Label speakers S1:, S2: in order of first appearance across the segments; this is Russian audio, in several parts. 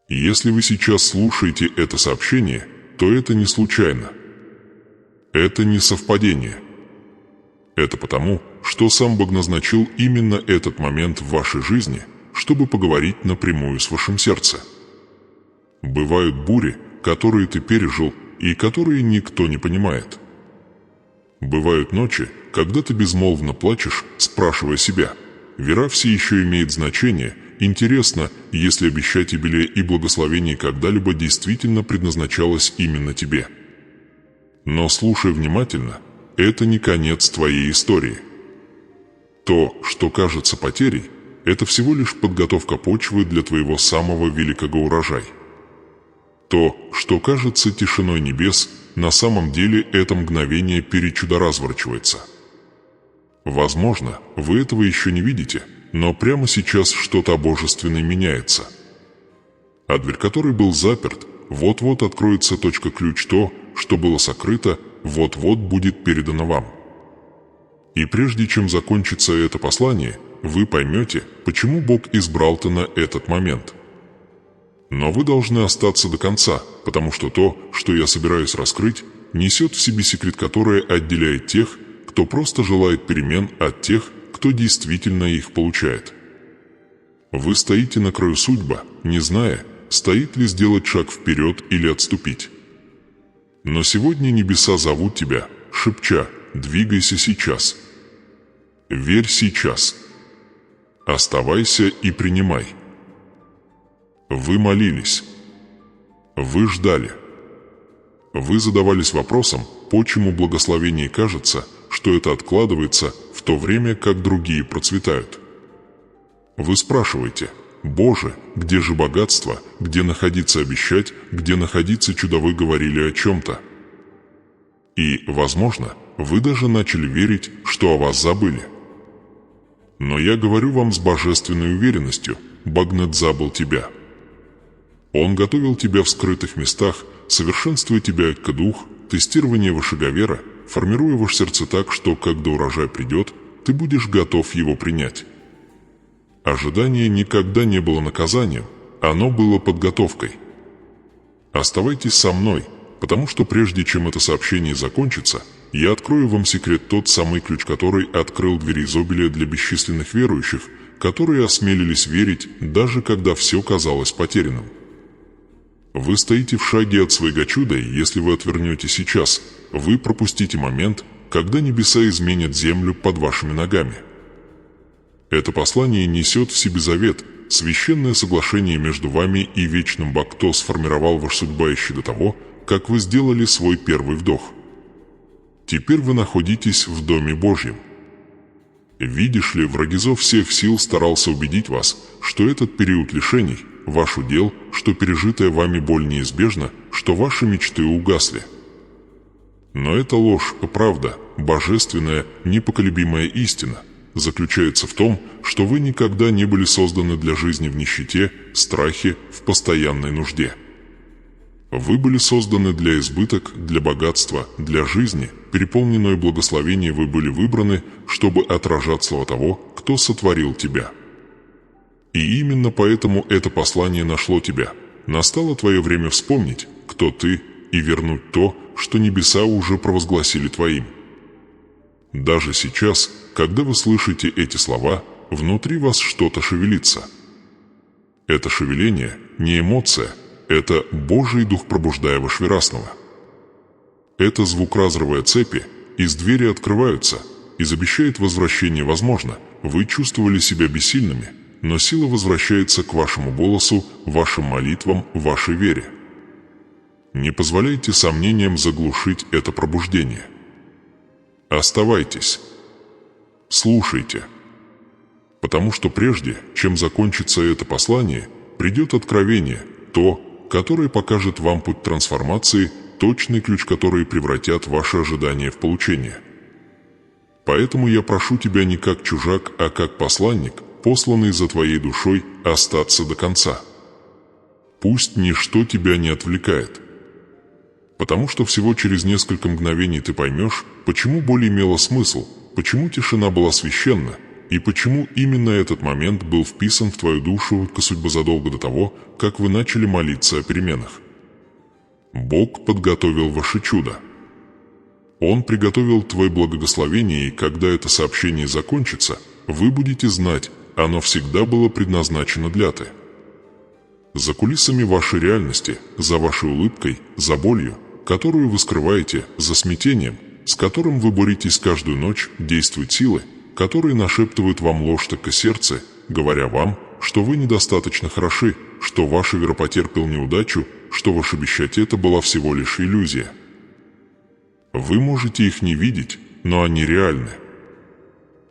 S1: Если вы сейчас слушаете это сообщение, то это не случайно. Это не совпадение. Это потому, что сам Бог назначил именно этот момент в вашей жизни, чтобы поговорить напрямую с вашим сердцем. Бывают бури, которые ты пережил и которые никто не понимает. Бывают ночи, когда ты безмолвно плачешь, спрашивая себя: вера все еще имеет значение? Интересно, если обещать юбилей и благословение когда-либо действительно предназначалось именно тебе. Но слушай внимательно, это не конец твоей истории. То, что кажется потерей, это всего лишь подготовка почвы для твоего самого великого урожая. То, что кажется тишиной небес, на самом деле это мгновение перечудоразворачивается. Возможно, вы этого еще не видите, но прямо сейчас что-то божественное меняется. А дверь, которой был заперт, вот-вот откроется. Ключ, то, что было сокрыто, вот-вот будет передано вам. И прежде чем закончится это послание, вы поймете, почему Бог избрал-то на этот момент. Но вы должны остаться до конца, потому что то, что я собираюсь раскрыть, несет в себе секрет, который отделяет тех, кто просто желает перемен, от тех, кто действительно их получает. Вы стоите на краю судьбы, не зная, стоит ли сделать шаг вперед или отступить. Но сегодня небеса зовут тебя, шепча: двигайся сейчас. Верь сейчас. Оставайся и принимай. Вы молились. Вы ждали. Вы задавались вопросом, почему благословение кажется, что это откладывается, в то время как другие процветают. Вы спрашиваете: «Боже, где же богатство, где находиться обещать, где находиться чудо?» Вы говорили о чем-то. И, возможно, вы даже начали верить, что о вас забыли. Но я говорю вам с божественной уверенностью: Бог не забыл тебя. Он готовил тебя в скрытых местах, совершенствуя тебя к дух, тестирование вашего вера, формируя ваше сердце так, что, когда урожай придет, ты будешь готов его принять. Ожидание никогда не было наказанием, оно было подготовкой. Оставайтесь со мной, потому что прежде чем это сообщение закончится, я открою вам секрет, тот самый ключ, который открыл двери изобилия для бесчисленных верующих, которые осмелились верить, даже когда все казалось потерянным. Вы стоите в шаге от своего чуда, и если вы отвернете сейчас, вы пропустите момент, когда небеса изменят землю под вашими ногами. Это послание несет в себе завет, священное соглашение между вами и вечным Бог, кто сформировал вашу судьбу еще до того, как вы сделали свой первый вдох. Теперь вы находитесь в Доме Божьем. Видишь ли, враг изо всех сил старался убедить вас, что этот период лишений – ваш удел, что пережитая вами боль неизбежна, что ваши мечты угасли. Но эта ложь, правда, божественная, непоколебимая истина, заключается в том, что вы никогда не были созданы для жизни в нищете, страхе, в постоянной нужде. Вы были созданы для избыток, для богатства, для жизни, переполненной благословением. Вы были выбраны, чтобы отражать слова того, кто сотворил тебя. И именно поэтому это послание нашло тебя. Настало твое время вспомнить, кто ты, и вернуть то, что небеса уже провозгласили твоим. Даже сейчас, когда вы слышите эти слова, внутри вас что-то шевелится. Это шевеление не эмоция, это Божий Дух, пробуждая ваш верасного. Это звук разрывая цепи, из двери открываются, из обещает возвращение. Возможно, вы чувствовали себя бессильными, но сила возвращается к вашему голосу, вашим молитвам, вашей вере. Не позволяйте сомнениям заглушить это пробуждение. Оставайтесь. Слушайте. Потому что прежде, чем закончится это послание, придет откровение, то, которое покажет вам путь трансформации, точный ключ, который превратят ваши ожидания в получение. Поэтому я прошу тебя не как чужак, а как посланник, посланный за твоей душой, остаться до конца. Пусть ничто тебя не отвлекает. Потому что всего через несколько мгновений ты поймешь, почему боль имела смысл, почему тишина была священна, и почему именно этот момент был вписан в твою душу задолго до того, как вы начали молиться о переменах. Бог подготовил ваше чудо. Он приготовил твое благословение, и когда это сообщение закончится, вы будете знать, оно всегда было предназначено для ты. За кулисами вашей реальности, за вашей улыбкой, за болью, которую вы скрываете, за смятением, с которым вы боретесь каждую ночь, действуют силы, которые нашептывают вам ложь так сердце, говоря вам, что вы недостаточно хороши, что ваш игра потерпел неудачу, что ваше обещание это была всего лишь иллюзия. Вы можете их не видеть, но они реальны.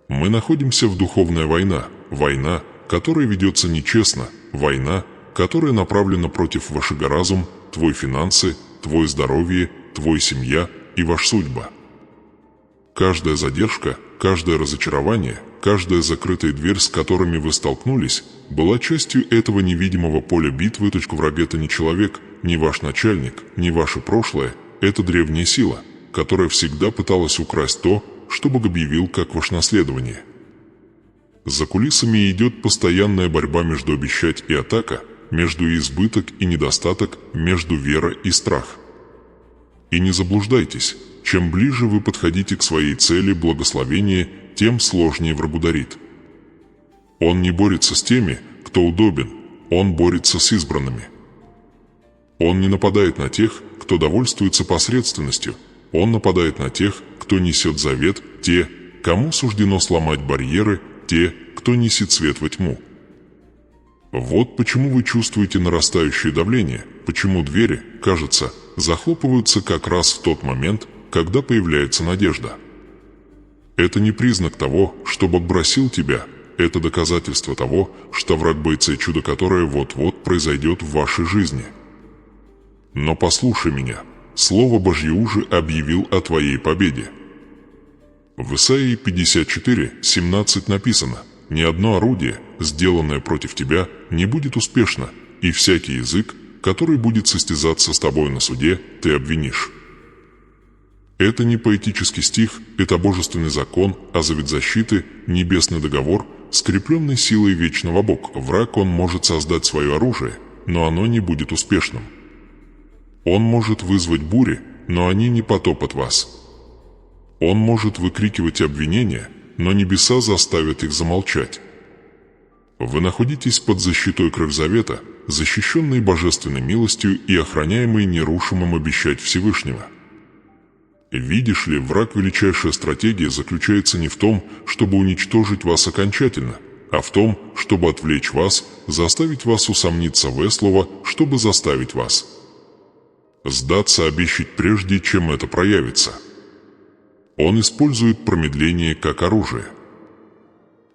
S1: Мы находимся в духовной войне, война, которая ведется нечестно, война, которая направлена против вашего разума, твои финансы, твое здоровье, твоя семья и ваша судьба. Каждая задержка, каждое разочарование, каждая закрытая дверь, с которыми вы столкнулись, была частью этого невидимого поля битвы. Враг — это не человек, не ваш начальник, не ваше прошлое, это древняя сила, которая всегда пыталась украсть то, что Бог объявил как ваше наследование. За кулисами идет постоянная борьба между обещать и атака, между избыток и недостаток, между вера и страх. И не заблуждайтесь, чем ближе вы подходите к своей цели благословения, тем сложнее врагу дарит. Он не борется с теми, кто удобен, он борется с избранными. Он не нападает на тех, кто довольствуется посредственностью, он нападает на тех, кто несет завет, те, кому суждено сломать барьеры, те, кто несет свет во тьму. Вот почему вы чувствуете нарастающее давление, почему двери, кажется, захлопываются как раз в тот момент, когда появляется надежда. Это не признак того, что Бог бросил тебя, это доказательство того, что враг боится чудо, которое вот-вот произойдет в вашей жизни. Но послушай меня, Слово Божье уже объявил о твоей победе. В Исаии 54:17 написано: «Ни одно орудие, сделанное против тебя, не будет успешно, и всякий язык, который будет состязаться с тобой на суде, ты обвинишь». Это не поэтический стих, это божественный закон, а завет защиты, небесный договор, скрепленный силой вечного Бога. Враг, он может создать свое оружие, но оно не будет успешным. Он может вызвать бури, но они не потопят вас. Он может выкрикивать обвинения, но небеса заставят их замолчать. Вы находитесь под защитой Кровь Завета, защищенной божественной милостью и охраняемой нерушимым обещать Всевышнего. Видишь ли, враг величайшая стратегия заключается не в том, чтобы уничтожить вас окончательно, а в том, чтобы отвлечь вас, заставить вас усомниться в слово, чтобы заставить вас сдаться, обещать прежде, чем это проявится. Он использует промедление как оружие.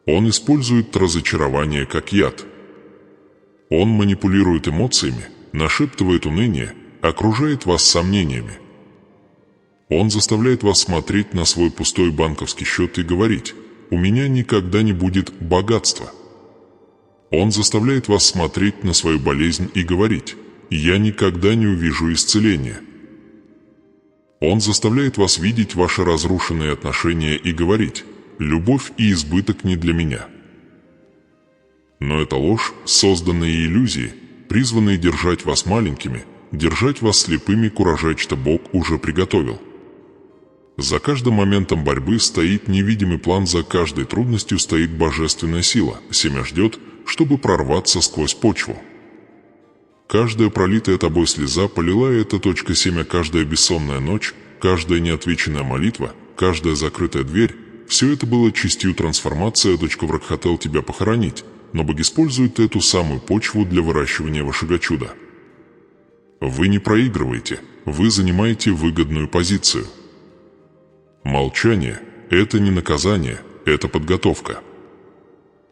S1: Он использует разочарование как яд. Он манипулирует эмоциями, нашептывает уныние, окружает вас сомнениями. Он заставляет вас смотреть на свой пустой банковский счет и говорить: «У меня никогда не будет богатства». Он заставляет вас смотреть на свою болезнь и говорить: «Я никогда не увижу исцеления». Он заставляет вас видеть ваши разрушенные отношения и говорить: «Любовь и избыток не для меня». Но это ложь, созданные иллюзии, призванные держать вас маленькими, держать вас слепыми, куражать, что Бог уже приготовил. За каждым моментом борьбы стоит невидимый план, за каждой трудностью стоит божественная сила. Семя ждет, чтобы прорваться сквозь почву. Каждая пролитая тобой слеза полила эта точка семя, каждая бессонная ночь, каждая неотвеченная молитва, каждая закрытая дверь — все это было частью трансформации. Враг хотел тебя похоронить, но Бог использует эту самую почву для выращивания вашего чуда. Вы не проигрываете, вы занимаете выгодную позицию. Молчание — это не наказание, это подготовка.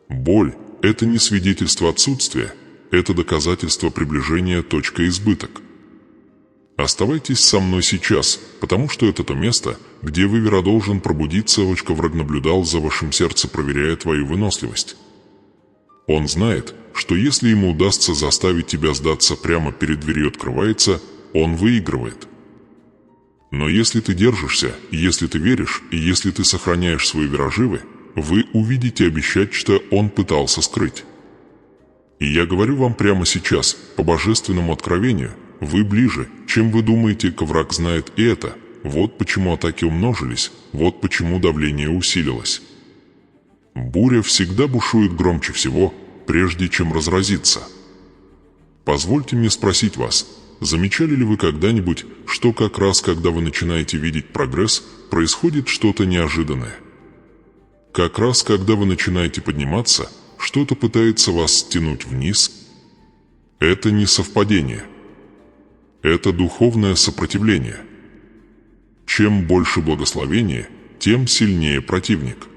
S1: Боль — это не свидетельство отсутствия, это доказательство приближения. Избыток. Оставайтесь со мной сейчас, потому что это то место, где вывера должен пробудиться. Враг наблюдал за вашим сердцем, проверяя твою выносливость. Он знает, что если ему удастся заставить тебя сдаться прямо перед дверью открывается, он выигрывает. Но если ты держишься, если ты веришь, и если ты сохраняешь свои вера живы, вы увидите обещать, что он пытался скрыть. И я говорю вам прямо сейчас, по божественному откровению, вы ближе, чем вы думаете, враг знает и это. Вот почему атаки умножились, вот почему давление усилилось. Буря всегда бушует громче всего, прежде чем разразиться. Позвольте мне спросить вас, замечали ли вы когда-нибудь, что как раз когда вы начинаете видеть прогресс, происходит что-то неожиданное? Как раз когда вы начинаете подниматься, что-то пытается вас стянуть вниз. Это не совпадение. Это духовное сопротивление. Чем больше благословения, тем сильнее противник.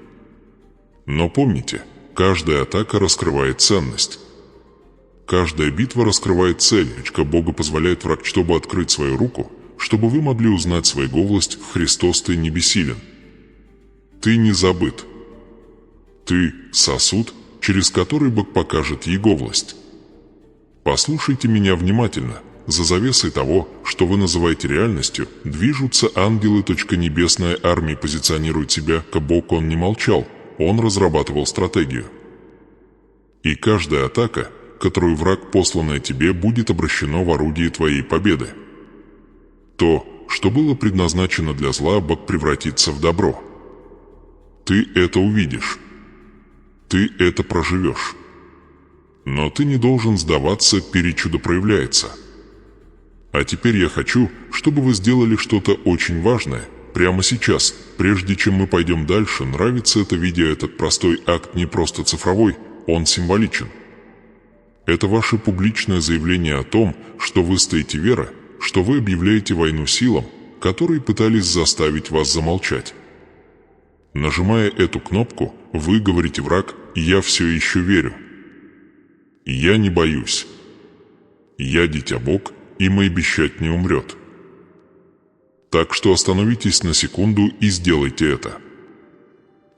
S1: Но помните, каждая атака раскрывает ценность. Каждая битва раскрывает цель, Бога позволяет враг, чтобы открыть свою руку, чтобы вы могли узнать своего власть, Христос, ты не бессилен. Ты не забыт. Ты – сосуд, через который Бог покажет Его власть. Послушайте меня внимательно. За завесой того, что вы называете реальностью, движутся ангелы. Небесная армия позиционирует себя, Бог он не молчал, он разрабатывал стратегию. И каждая атака, которую враг, посланная тебе, будет обращено в орудие твоей победы. То, что было предназначено для зла, Бог превратится в добро. Ты это увидишь. Ты это проживешь. Но ты не должен сдаваться, чудо проявляется. А теперь я хочу, чтобы вы сделали что-то очень важное, прямо сейчас, прежде чем мы пойдем дальше. Нравится это видео, этот простой акт не просто цифровой, он символичен. Это ваше публичное заявление о том, что вы стоите вера, что вы объявляете войну силам, которые пытались заставить вас замолчать. Нажимая эту кнопку, вы говорите: враг, я все еще верю. Я не боюсь. Я дитя Бог, и мой обещать не умрет. Так что остановитесь на секунду и сделайте это.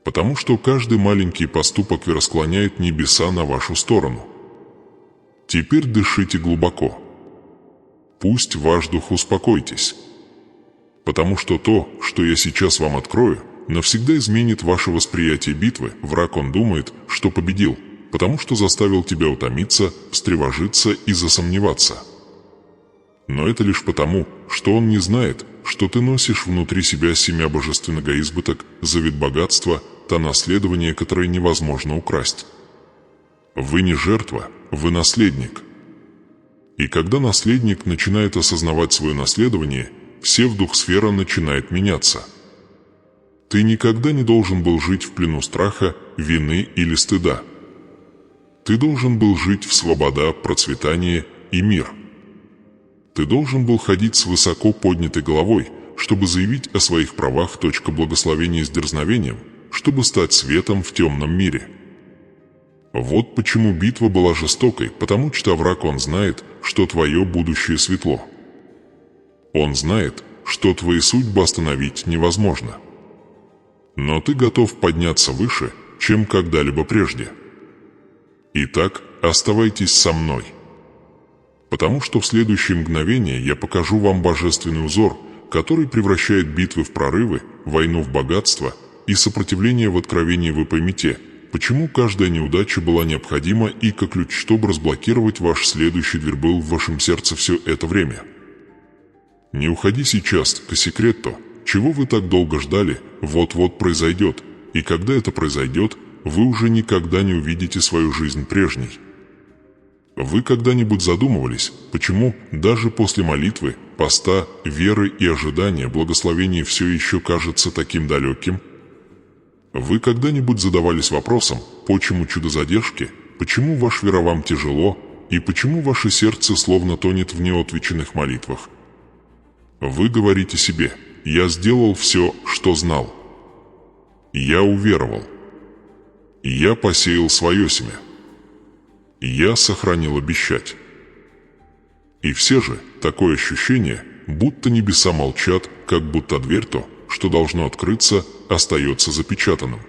S1: Потому что каждый маленький поступок расклоняет небеса на вашу сторону. Теперь дышите глубоко. Пусть ваш дух успокойтесь. Потому что то, что я сейчас вам открою, навсегда изменит ваше восприятие битвы. Враг, он думает, что победил, потому что заставил тебя утомиться, встревожиться и засомневаться. Но это лишь потому, что он не знает, что ты носишь внутри себя семя божественного избыток, завет богатства, то наследование, которое невозможно украсть. Вы не жертва, вы наследник. И когда наследник начинает осознавать свое наследование, все в дух сфера начинает меняться. Ты никогда не должен был жить в плену страха, вины или стыда. Ты должен был жить в свобода, процветание и мир. Ты должен был ходить с высоко поднятой головой, чтобы заявить о своих правах. Благословение с дерзновением, чтобы стать светом в темном мире. Вот почему битва была жестокой, потому что враг, он знает, что твое будущее светло. Он знает, что твои судьбы остановить невозможно. Но ты готов подняться выше, чем когда-либо прежде. Итак, оставайтесь со мной. Потому что в следующее мгновение я покажу вам божественный узор, который превращает битвы в прорывы, войну в богатство и сопротивление в откровение. Вы поймете, почему каждая неудача была необходима и как ключ, чтобы разблокировать ваш следующий дверь, был в вашем сердце все это время. Не уходи сейчас, к секрету, чего вы так долго ждали, вот-вот произойдет, и когда это произойдет, вы уже никогда не увидите свою жизнь прежней. Вы когда-нибудь задумывались, почему даже после молитвы, поста, веры и ожидания благословение все еще кажется таким далеким? Вы когда-нибудь задавались вопросом, почему чудо задержки, почему ваш вера вам тяжело и почему ваше сердце словно тонет в неотвеченных молитвах? Вы говорите себе: «Я сделал все, что знал. Я уверовал. Я посеял свое семя. Я сохранил обещать». И все же такое ощущение, будто небеса молчат, как будто дверь, то, что должно открыться, остается запечатанным.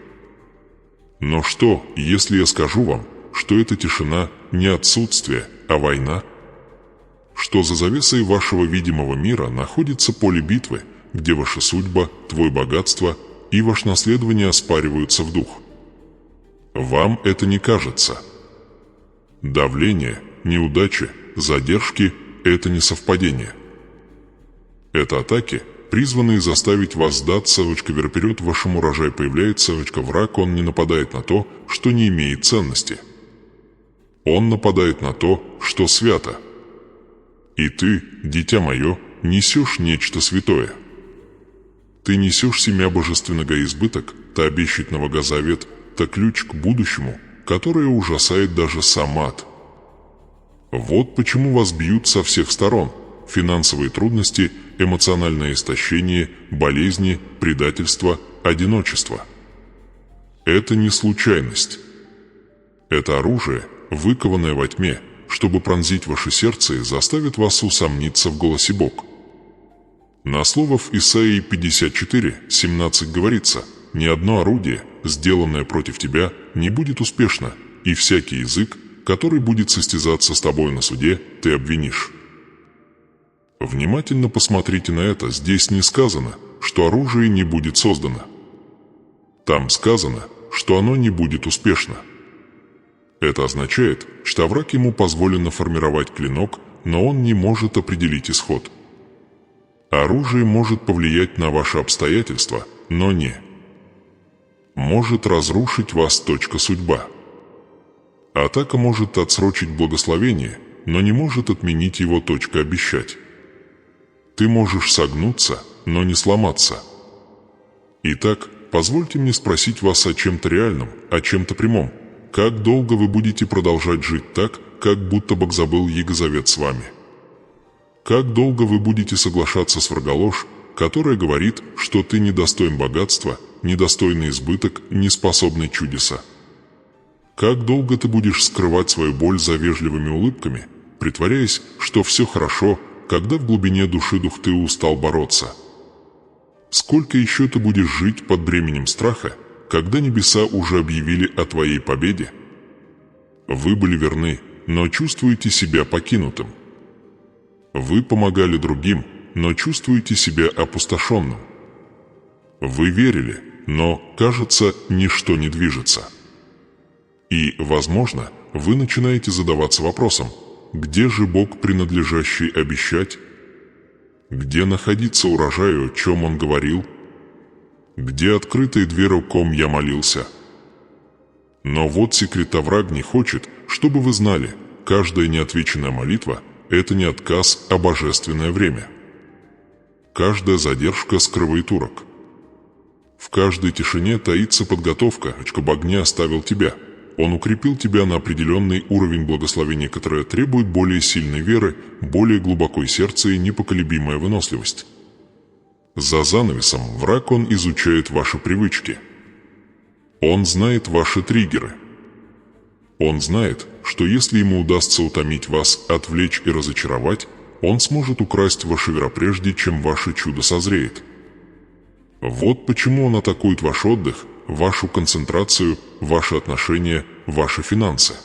S1: Но что, если я скажу вам, что эта тишина не отсутствие, а война? Что за завесой вашего видимого мира находится поле битвы, где ваша судьба, твое богатство и ваше наследование оспариваются в дух? Вам это не кажется. Давление, неудачи, задержки – это не совпадение. Это атаки, призванные заставить вас сдаться, вперед вашему урожай появляется, враг, он не нападает на то, что не имеет ценности. Он нападает на то, что свято. И ты, дитя мое, несешь нечто святое. Ты несешь семя божественного избыток, та обещанного Нового та ключ к будущему, которое ужасает даже сам ад. Вот почему вас бьют со всех сторон: финансовые трудности, эмоциональное истощение, болезни, предательство, одиночество. Это не случайность. Это оружие, выкованное во тьме, чтобы пронзить ваше сердце и заставит вас усомниться в голосе Бога. На слово в Исаии 54:17 говорится: «Ни одно орудие, сделанное против тебя, не будет успешно, и всякий язык, который будет состязаться с тобой на суде, ты обвинишь». Внимательно посмотрите на это. Здесь не сказано, что оружие не будет создано. Там сказано, что оно не будет успешно. Это означает, что враг ему позволено формировать клинок, но он не может определить исход. Оружие может повлиять на ваши обстоятельства, но не может разрушить вас. Судьба. Атака может отсрочить благословение, но не может отменить его. Обещать. Ты можешь согнуться, но не сломаться. Итак, позвольте мне спросить вас о чем-то реальном, о чем-то прямом. Как долго вы будете продолжать жить так, как будто Бог забыл Его завет с вами? Как долго вы будете соглашаться с враголожь, которая говорит, что ты недостоин богатства, недостойный избыток, неспособный чудеса? Как долго ты будешь скрывать свою боль за вежливыми улыбками, притворяясь, что все хорошо, когда в глубине души ты устал бороться? Сколько еще ты будешь жить под бременем страха, когда небеса уже объявили о твоей победе? Вы были верны, но чувствуете себя покинутым. Вы помогали другим, но чувствуете себя опустошенным. Вы верили, но, кажется, ничто не движется. И, возможно, вы начинаете задаваться вопросом: где же Бог, принадлежащий обещать? Где находится урожай, о чем Он говорил? Где открытая дверь, о ком я молился? Но вот секрет: враг не хочет, чтобы вы знали, каждая неотвеченная молитва – это не отказ, а божественное время. Каждая задержка скрывает урок. В каждой тишине таится подготовка, Бог не оставил тебя. Он укрепил тебя на определенный уровень благословения, которое требует более сильной веры, более глубокой сердца и непоколебимая выносливость. За занавесом враг, он изучает ваши привычки. Он знает ваши триггеры. Он знает, что если ему удастся утомить вас, отвлечь и разочаровать, он сможет украсть ваши веру прежде, чем ваше чудо созреет. Вот почему он атакует ваш отдых, вашу концентрацию, ваши отношения, ваши финансы.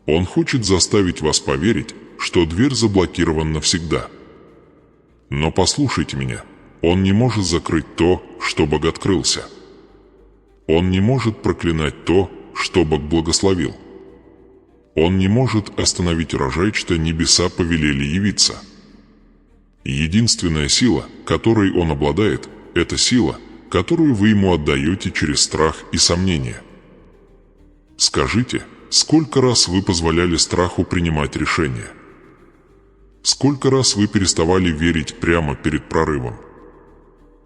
S1: Он хочет заставить вас поверить, что дверь заблокирована навсегда. Но послушайте меня, он не может закрыть то, что Бог открылся. Он не может проклинать то, что Бог благословил. Он не может остановить урожай, что небеса повелели явиться. Единственная сила, которой он обладает, это сила, которую вы ему отдаете через страх и сомнение. Скажите, сколько раз вы позволяли страху принимать решения? Сколько раз вы переставали верить прямо перед прорывом?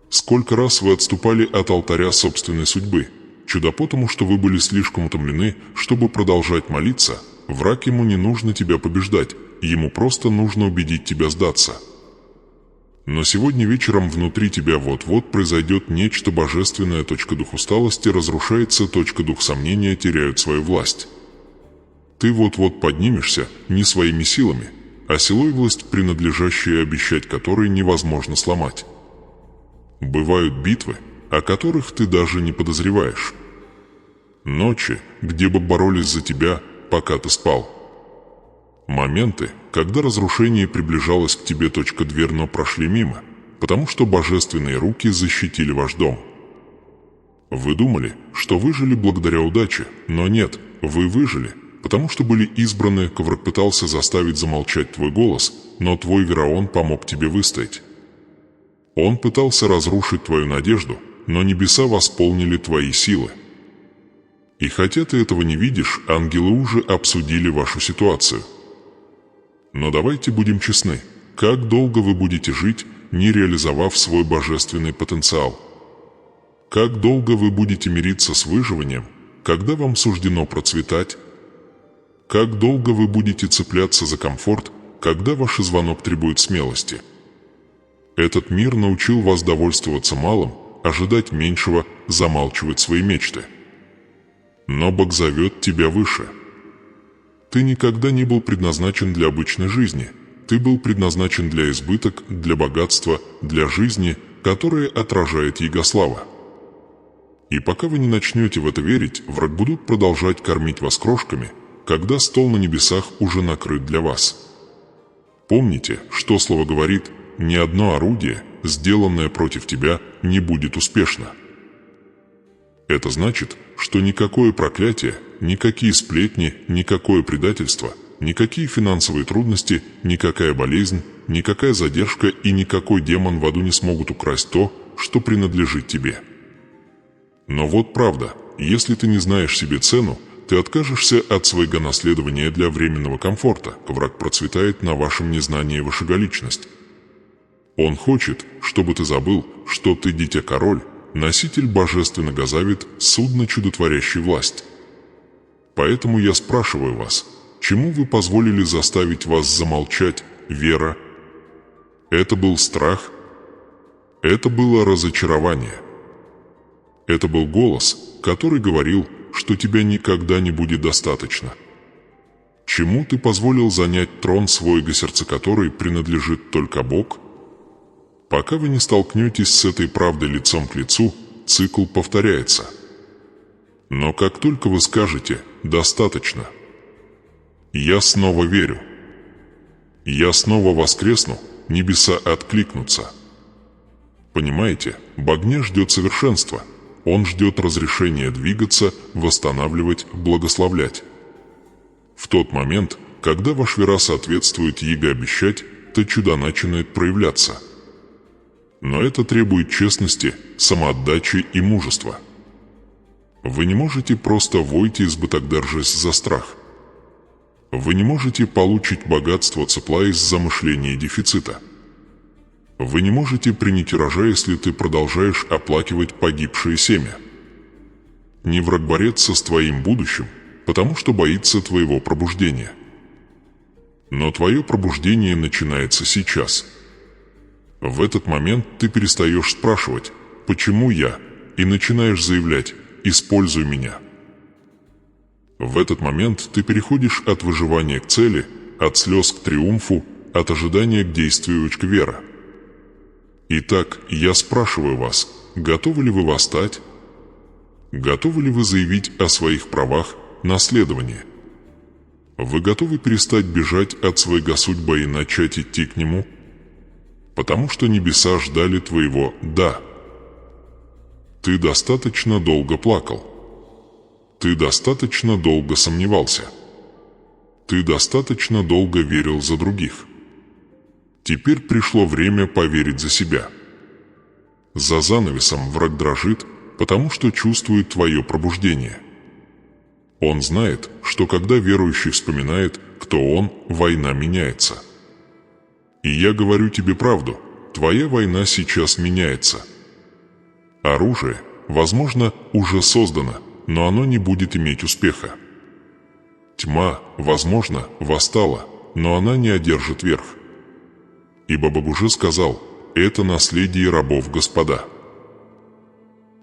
S1: Сколько раз вы отступали от алтаря собственной судьбы, чудо потому, что вы были слишком утомлены, чтобы продолжать молиться? Враг, ему не нужно тебя побеждать, ему просто нужно убедить тебя сдаться. Но сегодня вечером внутри тебя вот-вот произойдет нечто божественное. Дух усталости разрушается, дух сомнения теряют свою власть. Ты вот-вот поднимешься не своими силами, а силой власть, принадлежащая, обещать которой невозможно сломать. Бывают битвы, о которых ты даже не подозреваешь. Ночи, где бы боролись за тебя, пока ты спал. Моменты, когда разрушение приближалось к тебе. Дверь, но прошли мимо, потому что божественные руки защитили ваш дом. Вы думали, что выжили благодаря удаче, но нет, вы выжили, потому что были избраны. Враг пытался заставить замолчать твой голос, но твой Вераон помог тебе выстоять. Он пытался разрушить твою надежду, но небеса восполнили твои силы. И хотя ты этого не видишь, ангелы уже обсудили вашу ситуацию. Но давайте будем честны, как долго вы будете жить, не реализовав свой божественный потенциал? Как долго вы будете мириться с выживанием, когда вам суждено процветать? Как долго вы будете цепляться за комфорт, когда ваш звонок требует смелости? Этот мир научил вас довольствоваться малым, ожидать меньшего, замалчивать свои мечты. Но Бог зовет тебя выше. Ты никогда не был предназначен для обычной жизни. Ты был предназначен для избыток, для богатства, для жизни, которая отражает Его слава. И пока вы не начнете в это верить, враг будут продолжать кормить вас крошками, когда стол на небесах уже накрыт для вас. Помните, что слово говорит: ни одно орудие, сделанное против тебя, не будет успешно. Это значит, что никакое проклятие, никакие сплетни, никакое предательство, никакие финансовые трудности, никакая болезнь, никакая задержка и никакой демон в аду не смогут украсть то, что принадлежит тебе. Но вот правда, если ты не знаешь себе цену, ты откажешься от своего наследования для временного комфорта. Враг процветает на вашем незнании вашего личности. Он хочет, чтобы ты забыл, что ты дитя-король, носитель божественного завет, судно чудотворящей власти. Поэтому я спрашиваю вас, чему вы позволили заставить вас замолчать, вера? Это был страх? Это было разочарование? Это был голос, который говорил, что тебя никогда не будет достаточно? Чему ты позволил занять трон своего сердца, который принадлежит только Богу? Пока вы не столкнетесь с этой правдой лицом к лицу, цикл повторяется. Но как только вы скажете «достаточно», «я снова верю», «я снова воскресну», небеса откликнутся. Понимаете, Бог не ждет совершенства. Он ждет разрешения двигаться, восстанавливать, благословлять. В тот момент, когда ваш вера соответствует Его обещать, то чудо начинает проявляться. Но это требует честности, самоотдачи и мужества. Вы не можете просто выйти из бытагдержись за страх. Вы не можете получить богатство, цепляясь за мышление дефицита. Вы не можете принять урожай, если ты продолжаешь оплакивать погибшее семя. Не враг борется с твоим будущим, потому что боится твоего пробуждения. Но твое пробуждение начинается сейчас. В этот момент ты перестаешь спрашивать «почему я?» и начинаешь заявлять «используй меня». В этот момент ты переходишь от выживания к цели, от слез к триумфу, от ожидания к действию к вера. Итак, я спрашиваю вас, готовы ли вы восстать? Готовы ли вы заявить о своих правах наследования? Вы готовы перестать бежать от своей судьбы и начать идти к Нему? Потому что небеса ждали твоего «да». Ты достаточно долго плакал. Ты достаточно долго сомневался. Ты достаточно долго верил за других. Теперь пришло время поверить за себя. За занавесом враг дрожит, потому что чувствует твое пробуждение. Он знает, что когда верующий вспоминает, кто он, война меняется. И я говорю тебе правду, твоя война сейчас меняется. Оружие, возможно, уже создано, но оно не будет иметь успеха. Тьма, возможно, восстала, но она не одержит верх. Ибо Бог уже сказал, это наследие рабов Господа.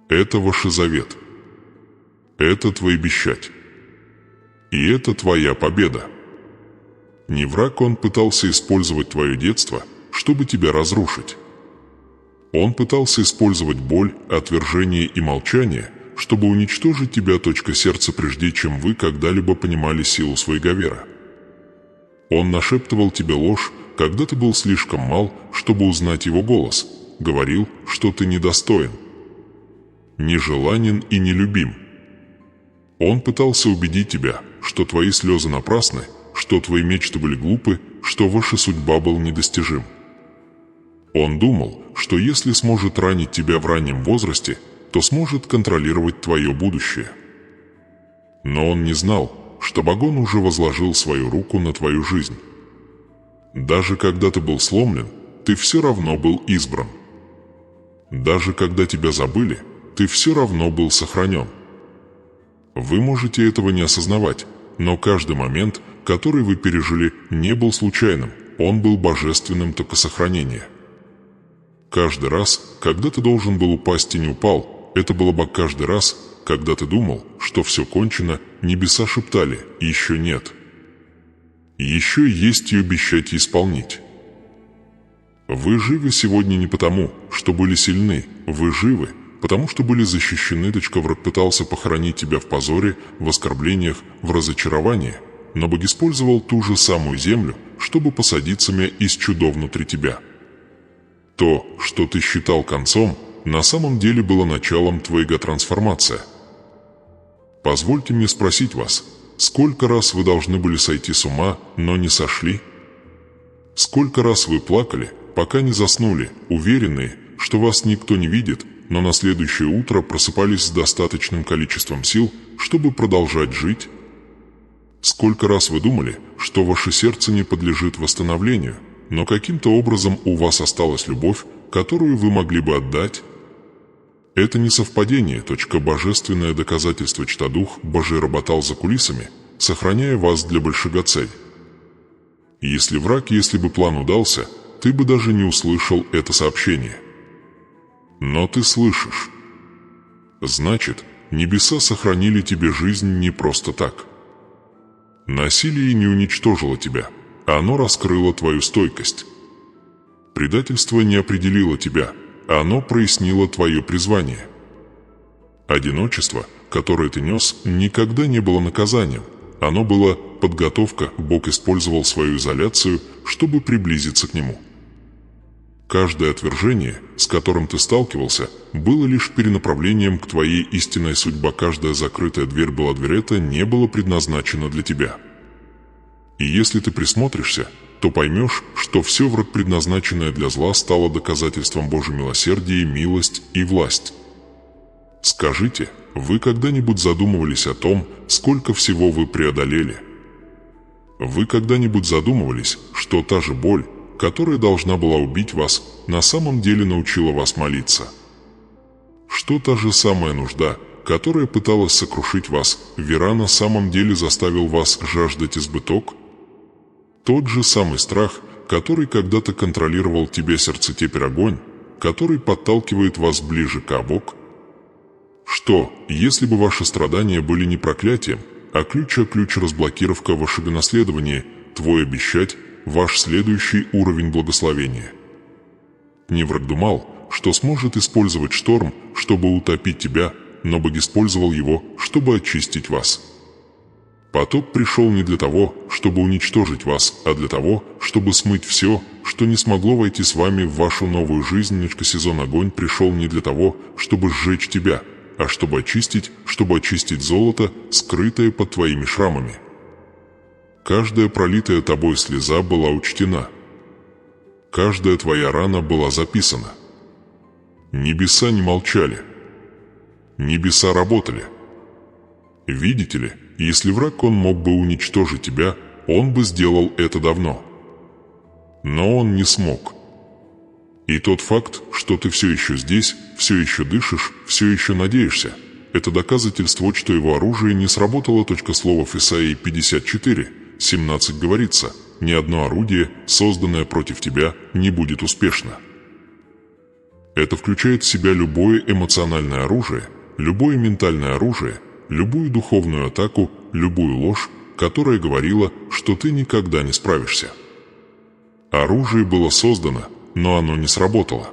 S1: Это ваш завет. Это твой обещать. И это твоя победа. Не враг он пытался использовать твое детство, чтобы тебя разрушить. Он пытался использовать боль, отвержение и молчание, чтобы уничтожить тебя сердца, прежде чем вы когда-либо понимали силу своего вера. Он нашептывал тебе ложь, когда ты был слишком мал, чтобы узнать его голос, говорил, что ты недостоин. нежеланен и нелюбим. Он пытался убедить тебя, что твои слезы напрасны, что твои мечты были глупы, что ваша судьба была недостижим. Он думал, что если сможет ранить тебя в раннем возрасте, то сможет контролировать твое будущее. Но он не знал, что Багон уже возложил свою руку на твою жизнь. Даже когда ты был сломлен, ты все равно был избран. Даже когда тебя забыли, ты все равно был сохранен. Вы можете этого не осознавать, но каждый момент, который вы пережили, не был случайным, он был божественным токосохранения. Каждый раз, когда ты должен был упасть и не упал, это было бы каждый раз, когда ты думал, что все кончено, небеса шептали «еще нет». Еще есть и обещать и исполнить. Вы живы сегодня не потому, что были сильны, вы живы, потому что были защищены. Враг пытался похоронить тебя в позоре, в оскорблениях, в разочаровании, но Бог использовал ту же самую землю, чтобы посадить семя из чуда внутри тебя. То, что ты считал концом, на самом деле было началом твоей трансформации. Позвольте мне спросить вас, сколько раз вы должны были сойти с ума, но не сошли? Сколько раз вы плакали, пока не заснули, уверенные, что вас никто не видит, но на следующее утро просыпались с достаточным количеством сил, чтобы продолжать жить? Сколько раз вы думали, что ваше сердце не подлежит восстановлению, но каким-то образом у вас осталась любовь, которую вы могли бы отдать? Это не совпадение. Божественное доказательство. Дух Божий работал за кулисами, сохраняя вас для большого цели. Если бы план удался, ты бы даже не услышал это сообщение. Но ты слышишь. Значит, небеса сохранили тебе жизнь не просто так. Насилие не уничтожило тебя, оно раскрыло твою стойкость. Предательство не определило тебя, оно прояснило твое призвание. Одиночество, которое ты нес, никогда не было наказанием, оно было подготовка. Бог использовал свою изоляцию, чтобы приблизиться к Нему. Каждое отвержение, с которым ты сталкивался, было лишь перенаправлением к твоей истинной судьбе. Каждая закрытая дверь это не было предназначено для тебя. И если ты присмотришься, то поймешь, что все предназначенное для зла стало доказательством Божьей милосердия, милость и власть. Скажите, вы когда-нибудь задумывались о том, сколько всего вы преодолели? Вы когда-нибудь задумывались, что та же боль, которая должна была убить вас, на самом деле научила вас молиться? Что та же самая нужда, которая пыталась сокрушить вас, вера на самом деле заставил вас жаждать избыток? Тот же самый страх, который когда-то контролировал тебя сердце, теперь огонь, который подталкивает вас ближе к Богу? Что, если бы ваши страдания были не проклятием, а ключ разблокировка вашего наследования, твой обещать, ваш следующий уровень благословения? Невраг думал, что сможет использовать шторм, чтобы утопить тебя, но Бог использовал его, чтобы очистить вас. Потоп пришел не для того, чтобы уничтожить вас, а для того, чтобы смыть все, что не смогло войти с вами в вашу новую жизнь. Сезон огонь пришел не для того, чтобы сжечь тебя, а чтобы очистить золото, скрытое под твоими шрамами. Каждая пролитая тобой слеза была учтена. Каждая твоя рана была записана. Небеса не молчали. Небеса работали. Видите ли, если враг он мог бы уничтожить тебя, он бы сделал это давно. Но он не смог. И тот факт, что ты все еще здесь, все еще дышишь, все еще надеешься, это доказательство, что его оружие не сработало. Слово Исаии 54:17 говорится: «Ни одно орудие, созданное против тебя, не будет успешно». Это включает в себя любое эмоциональное оружие, любое ментальное оружие, любую духовную атаку, любую ложь, которая говорила, что ты никогда не справишься. Оружие было создано, но оно не сработало.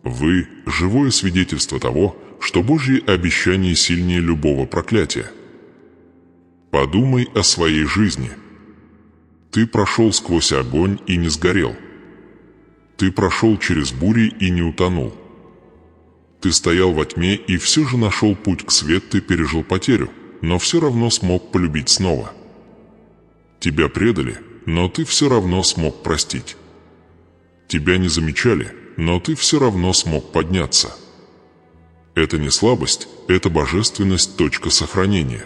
S1: Вы – живое свидетельство того, что Божьи обещания сильнее любого проклятия. Подумай о своей жизни. Ты прошел сквозь огонь и не сгорел. Ты прошел через бури и не утонул. Ты стоял во тьме и все же нашел путь к свету, ты пережил потерю, но все равно смог полюбить снова. Тебя предали, но ты все равно смог простить. Тебя не замечали, но ты все равно смог подняться. Это не слабость, это божественность, точка сохранения.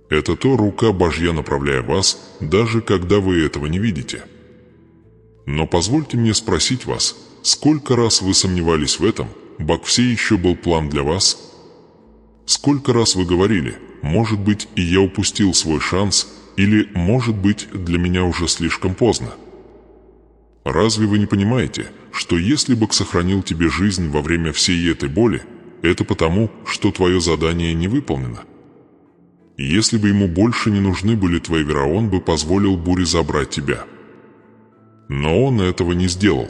S1: Это то, рука Божья, направляя вас, даже когда вы этого не видите. Но позвольте мне спросить вас, сколько раз вы сомневались в этом, Бог все еще был план для вас? Сколько раз вы говорили, может быть, и я упустил свой шанс, или, может быть, для меня уже слишком поздно? Разве вы не понимаете, что если Бог сохранил тебе жизнь во время всей этой боли, это потому, что твое задание не выполнено? Если бы ему больше не нужны были твои вера, он бы позволил буре забрать тебя. Но он этого не сделал.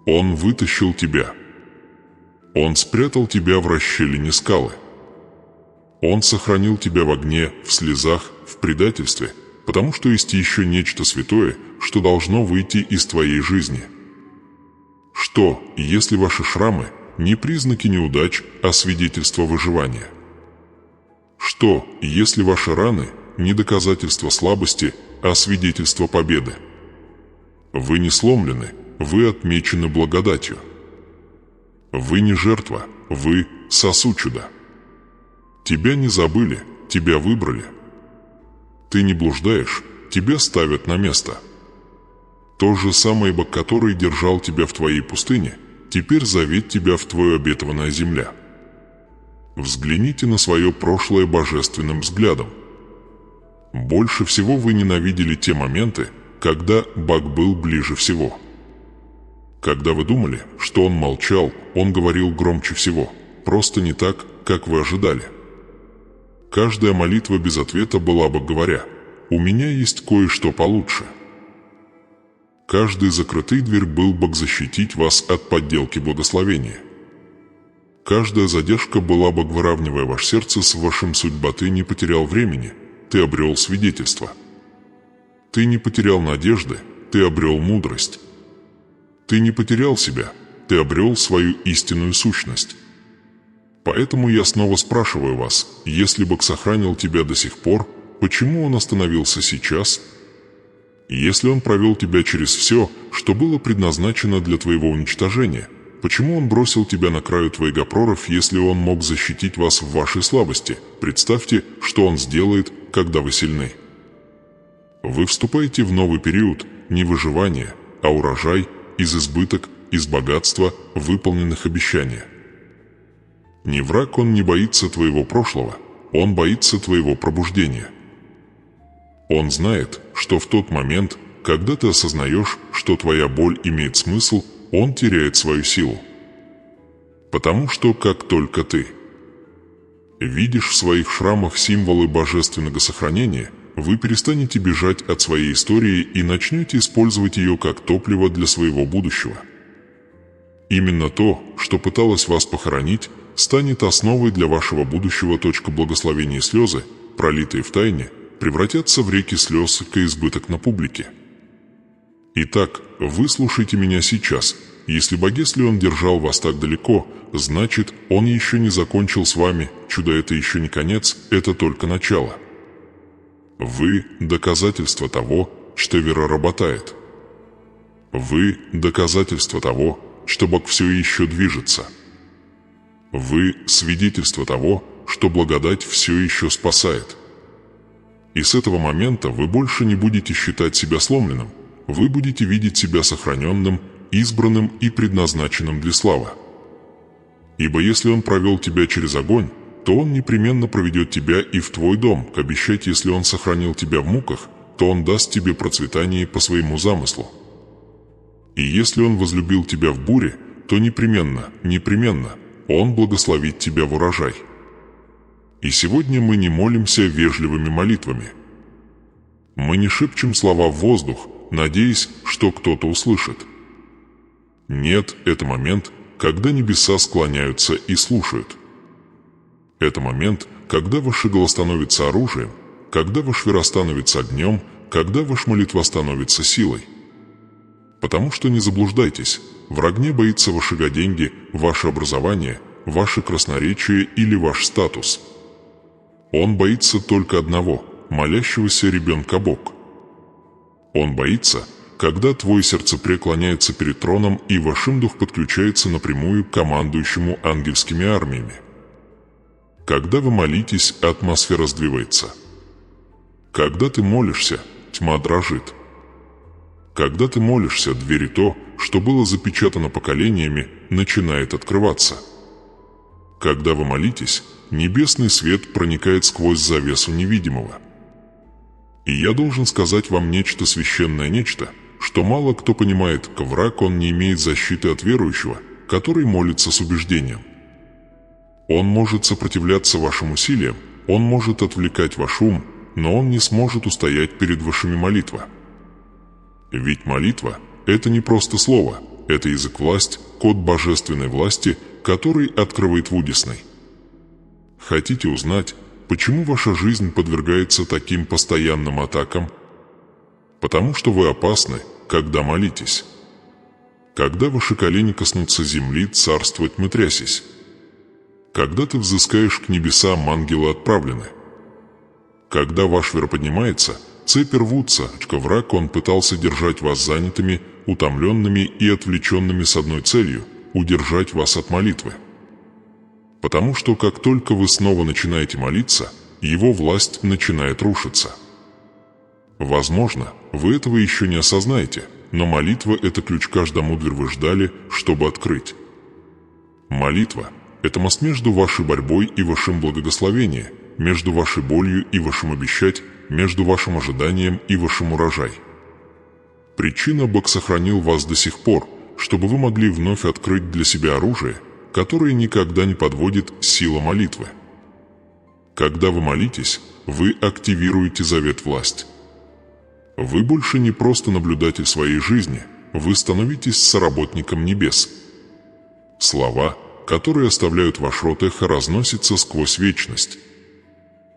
S1: Он вытащил тебя. Он спрятал тебя в расщелине скалы. Он сохранил тебя в огне, в слезах, в предательстве, потому что есть еще нечто святое, что должно выйти из твоей жизни. Что, если ваши шрамы не признаки неудач, а свидетельство выживания? Что, если ваши раны не доказательство слабости, а свидетельство победы? Вы не сломлены, вы отмечены благодатью. Вы не жертва, вы сосуд чуда. Тебя не забыли, тебя выбрали. Ты не блуждаешь, тебя ставят на место. То же самое Бог, который держал тебя в твоей пустыне, теперь зовет тебя в твою обетованную землю. Взгляните на свое прошлое божественным взглядом. Больше всего вы ненавидели те моменты, когда Бог был ближе всего. Когда вы думали, что Он молчал, Он говорил громче всего, просто не так, как вы ожидали. Каждая молитва без ответа была бы говоря: «У меня есть кое-что получше». Каждая закрытая дверь был бы защитить вас от подделки благословения. Каждая задержка была бы, выравнивая ваше сердце с вашим судьбой. Ты не потерял времени, ты обрел свидетельство. Ты не потерял надежды, ты обрел мудрость. Ты не потерял себя, ты обрел свою истинную сущность. Поэтому я снова спрашиваю вас, если Бог сохранил тебя до сих пор, почему Он остановился сейчас? Если Он провел тебя через все, что было предназначено для твоего уничтожения, почему Он бросил тебя на краю твоих гопроров, если Он мог защитить вас в вашей слабости? Представьте, что Он сделает, когда вы сильны. Вы вступаете в новый период, не выживания, а урожай, из избыток, из богатства, выполненных обещаний. Не враг, он не боится твоего прошлого, он боится твоего пробуждения. Он знает, что в тот момент, когда ты осознаешь, что твоя боль имеет смысл, он теряет свою силу. Потому что как только ты видишь в своих шрамах символы божественного сохранения, вы перестанете бежать от своей истории и начнете использовать ее как топливо для своего будущего. Именно то, что пыталось вас похоронить, станет основой для вашего будущего. Благословения и слезы, пролитые в тайне, превратятся в реки слез к избыток на публике. Итак, выслушайте меня сейчас. Если Бог, если Он держал вас так далеко, значит, Он еще не закончил с вами. Чудо — это еще не конец, это только начало. Вы – доказательство того, что вера работает. Вы – доказательство того, что Бог все еще движется. Вы – свидетельство того, что благодать все еще спасает. И с этого момента вы больше не будете считать себя сломленным, вы будете видеть себя сохраненным, избранным и предназначенным для славы. Ибо если Он провел тебя через огонь, то Он непременно проведет тебя и в твой дом. Обещать, если Он сохранил тебя в муках, то Он даст тебе процветание по своему замыслу. И если Он возлюбил тебя в буре, то непременно Он благословит тебя в урожай. И сегодня мы не молимся вежливыми молитвами. Мы не шепчем слова в воздух, надеясь, что кто-то услышит. Нет, это момент, когда небеса склоняются и слушают. Это момент, когда ваш голос становится оружием, когда ваш вера становится огнем, когда ваша молитва становится силой. Потому что не заблуждайтесь, враг не боится ваши деньги, ваше образование, ваше красноречие или ваш статус. Он боится только одного – молящегося ребенка Бог. Он боится, когда твой сердце преклоняется перед троном и вашим дух подключается напрямую к командующему ангельскими армиями. Когда вы молитесь, атмосфера сдвигается. Когда ты молишься, тьма дрожит. Когда ты молишься, двери то, что было запечатано поколениями, начинает открываться. Когда вы молитесь, небесный свет проникает сквозь завесу невидимого. И я должен сказать вам нечто священное, нечто, что мало кто понимает. Враг, он не имеет защиты от верующего, который молится с убеждением. Он может сопротивляться вашим усилиям, он может отвлекать ваш ум, но он не сможет устоять перед вашими молитвами. Ведь молитва – это не просто слово, это язык власть, код божественной власти, который открывает Вудисный. Хотите узнать, почему ваша жизнь подвергается таким постоянным атакам? Потому что вы опасны, когда молитесь. Когда ваши колени коснутся земли, царство тьмы трясись. Когда ты взыскаешь к небесам, ангелы отправлены. Когда ваш вера поднимается, цепи рвутся, враг, он пытался держать вас занятыми, утомленными и отвлеченными с одной целью – удержать вас от молитвы. Потому что как только вы снова начинаете молиться, его власть начинает рушиться. Возможно, вы этого еще не осознаете, но молитва – это ключ к каждому дверь вы ждали, чтобы открыть. Молитва – это мост между вашей борьбой и вашим благословением, между вашей болью и вашим обещать, между вашим ожиданием и вашим урожай. Причина Бог сохранил вас до сих пор, чтобы вы могли вновь открыть для себя оружие, которое никогда не подводит сила молитвы. Когда вы молитесь, вы активируете завет власть. Вы больше не просто наблюдатель своей жизни, вы становитесь соработником небес. Слова, которые оставляют ваш рот, эхо разносятся сквозь вечность.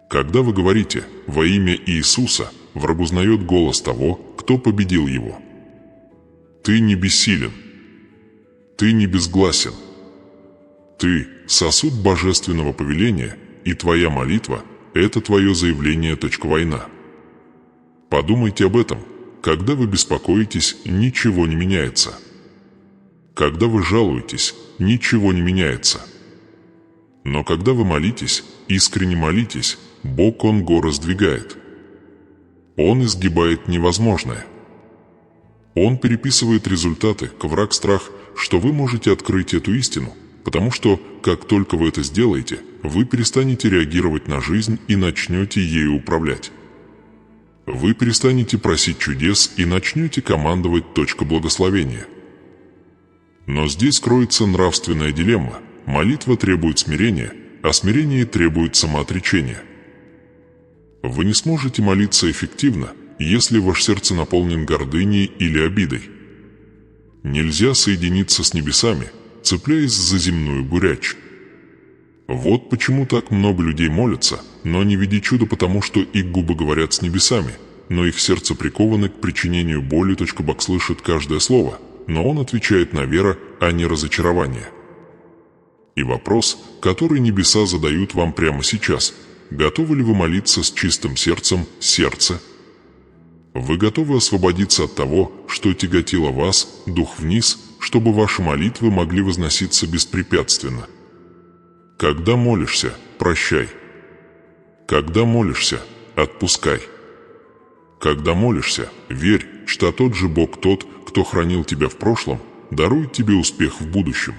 S1: Когда вы говорите «во имя Иисуса», враг узнает голос того, кто победил его. Ты не бессилен. Ты не безгласен. Ты – сосуд божественного повеления, и твоя молитва – это твое заявление. Война. Подумайте об этом. Когда вы беспокоитесь, ничего не меняется. Когда вы жалуетесь, ничего не меняется. Но когда вы молитесь, искренне молитесь, Бог, Он горы сдвигает. Он изгибает невозможное. Он переписывает результаты. Враг страх, что вы можете открыть эту истину, потому что, как только вы это сделаете, вы перестанете реагировать на жизнь и начнете ею управлять. Вы перестанете просить чудес и начнете командовать. Благословения. Но здесь кроется нравственная дилемма. Молитва требует смирения, а смирение требует самоотречения. Вы не сможете молиться эффективно, если ваше сердце наполнен гордыней или обидой. Нельзя соединиться с небесами, цепляясь за земную горячь. Вот почему так много людей молятся, но не видя чуда, потому что их губы говорят с небесами, но их сердце приковано к причинению боли. Бог слышит каждое слово, но он отвечает на вера, а не разочарование. И вопрос, который небеса задают вам прямо сейчас: готовы ли вы молиться с чистым сердцем, сердце? Вы готовы освободиться от того, что тяготило вас, дух вниз, чтобы ваши молитвы могли возноситься беспрепятственно? Когда молишься, прощай. Когда молишься, отпускай. Когда молишься, верь, что тот же Бог, тот, кто хранил тебя в прошлом, дарует тебе успех в будущем.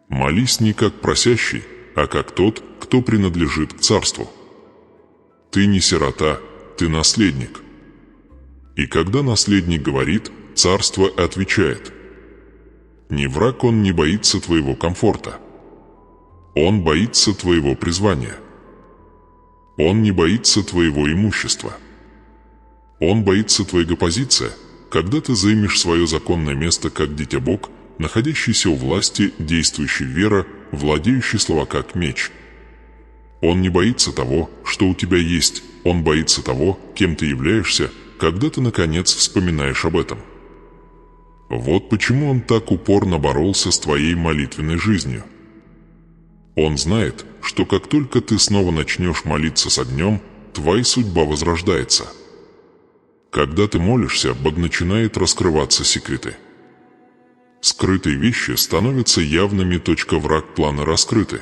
S1: Молись не как просящий, а как тот, кто принадлежит к царству. Ты не сирота, ты наследник. И когда наследник говорит, царство отвечает. Не враг, он не боится твоего комфорта. Он боится твоего призвания. Он не боится твоего имущества. Он боится твоей позиции, когда ты займешь свое законное место как дитя Бог, находящийся у власти, действующий вера, владеющий слова как меч. Он не боится того, что у тебя есть, он боится того, кем ты являешься, когда ты наконец вспоминаешь об этом. Вот почему он так упорно боролся с твоей молитвенной жизнью. Он знает, что как только ты снова начнешь молиться с огнем, твоя судьба возрождается. Когда ты молишься, Бог начинает раскрываться секреты. Скрытые вещи становятся явными. Враг плана раскрыты.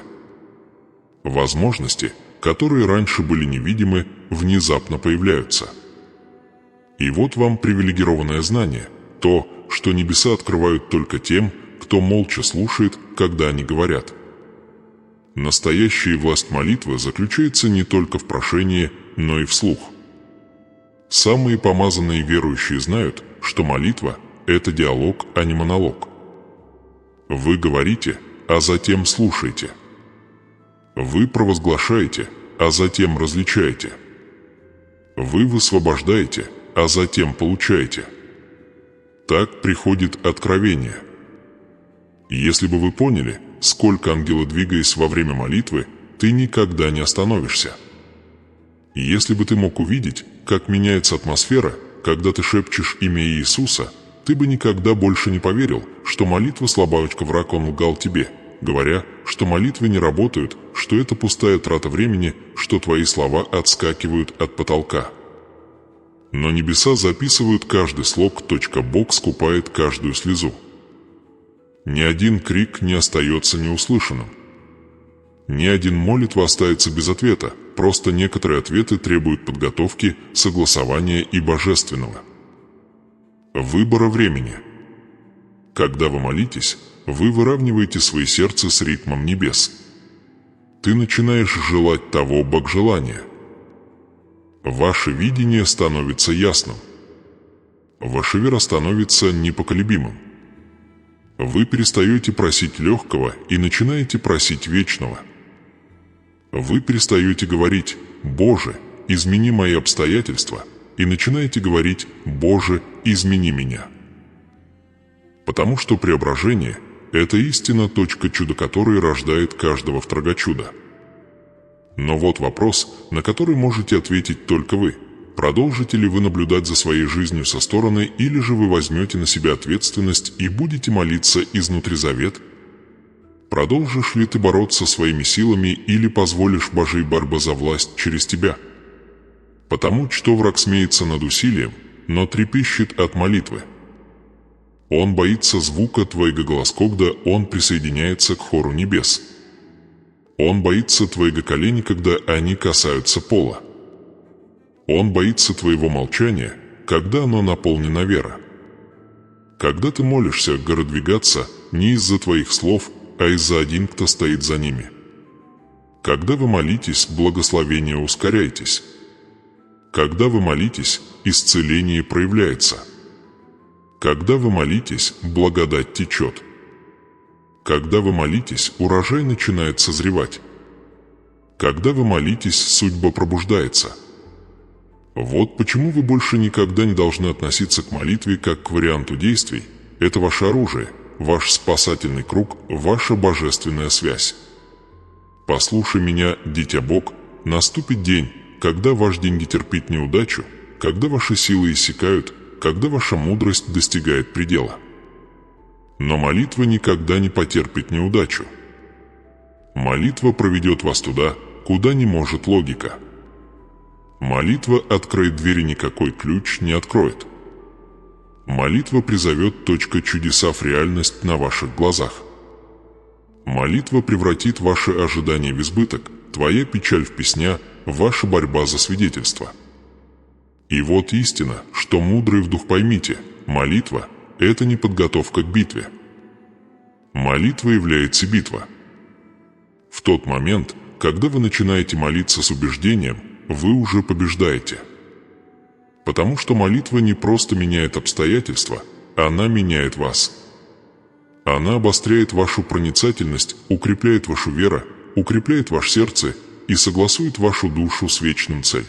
S1: Возможности, которые раньше были невидимы, внезапно появляются. И вот вам привилегированное знание, то, что небеса открывают только тем, кто молча слушает, когда они говорят. Настоящая власть молитвы заключается не только в прошении, но и вслух. Самые помазанные верующие знают, что молитва – это диалог, а не монолог. Вы говорите, а затем слушаете. Вы провозглашаете, а затем различаете. Вы высвобождаете, а затем получаете. Так приходит откровение. Если бы вы поняли, сколько ангелы, двигаясь во время молитвы, ты никогда не остановишься. Если бы ты мог увидеть, как меняется атмосфера, когда ты шепчешь имя Иисуса, ты бы никогда больше не поверил, что молитва слабачка, враг, он лгал тебе, говоря, что молитвы не работают, что это пустая трата времени, что твои слова отскакивают от потолка. Но небеса записывают каждый слог. Бог скупает каждую слезу. Ни один крик не остается неуслышанным. Ни один молитва остается без ответа, просто некоторые ответы требуют подготовки, согласования и божественного выбора времени. Когда вы молитесь, вы выравниваете свое сердце с ритмом небес. Ты начинаешь желать того богжелания. Ваше видение становится ясным. Ваша вера становится непоколебимым. Вы перестаете просить легкого и начинаете просить вечного. Вы перестаете говорить «Боже, измени мои обстоятельства» и начинаете говорить «Боже, измени меня». Потому что преображение – это истина, чудо которой рождает каждого втрагочуда. Но вот вопрос, на который можете ответить только вы. Продолжите ли вы наблюдать за своей жизнью со стороны, или же вы возьмете на себя ответственность и будете молиться изнутри завет? Продолжишь ли ты бороться своими силами, или позволишь Божьей борьбе за власть через тебя? Потому что враг смеется над усилием, но трепещет от молитвы. Он боится звука твоего голоса, когда он присоединяется к хору небес. Он боится твоего колени, когда они касаются пола. Он боится твоего молчания, когда оно наполнено верой. Когда ты молишься, горы двигаться не из-за твоих слов, а из-за один, кто стоит за ними. Когда вы молитесь, благословение ускоряйтесь. Когда вы молитесь, исцеление проявляется. Когда вы молитесь, благодать течет. Когда вы молитесь, урожай начинает созревать. Когда вы молитесь, судьба пробуждается. Вот почему вы больше никогда не должны относиться к молитве как к варианту действий. Это ваше оружие, ваш спасательный круг, ваша божественная связь. Послушай меня, дитя Бог, наступит день, когда ваши деньги терпят неудачу, когда ваши силы иссякают, когда ваша мудрость достигает предела. Но молитва никогда не потерпит неудачу. Молитва проведет вас туда, куда не может логика. Молитва откроет двери, никакой ключ не откроет. Молитва призовет чудеса в реальность на ваших глазах. Молитва превратит ваши ожидания в избыток, твоя печаль в песня, ваша борьба за свидетельство. И вот истина, что мудрый в дух поймите, молитва – это не подготовка к битве. Молитва является битва. В тот момент, когда вы начинаете молиться с убеждением, вы уже побеждаете. Потому что молитва не просто меняет обстоятельства, она меняет вас. Она обостряет вашу проницательность, укрепляет вашу веру, укрепляет ваше сердце и согласует вашу душу с вечным целью.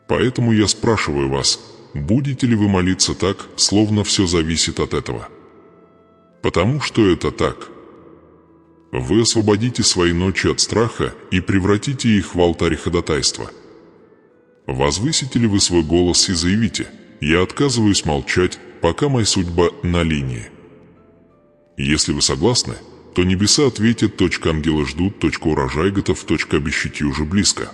S1: Поэтому я спрашиваю вас, будете ли вы молиться так, словно все зависит от этого? Потому что это так. Вы освободите свои ночи от страха и превратите их в алтарь ходатайства. Возвысите ли вы свой голос и заявите: «Я отказываюсь молчать, пока моя судьба на линии. Если вы согласны, то небеса ответят, точка ангелы ждут, точка урожай готов, точка обещати уже близко.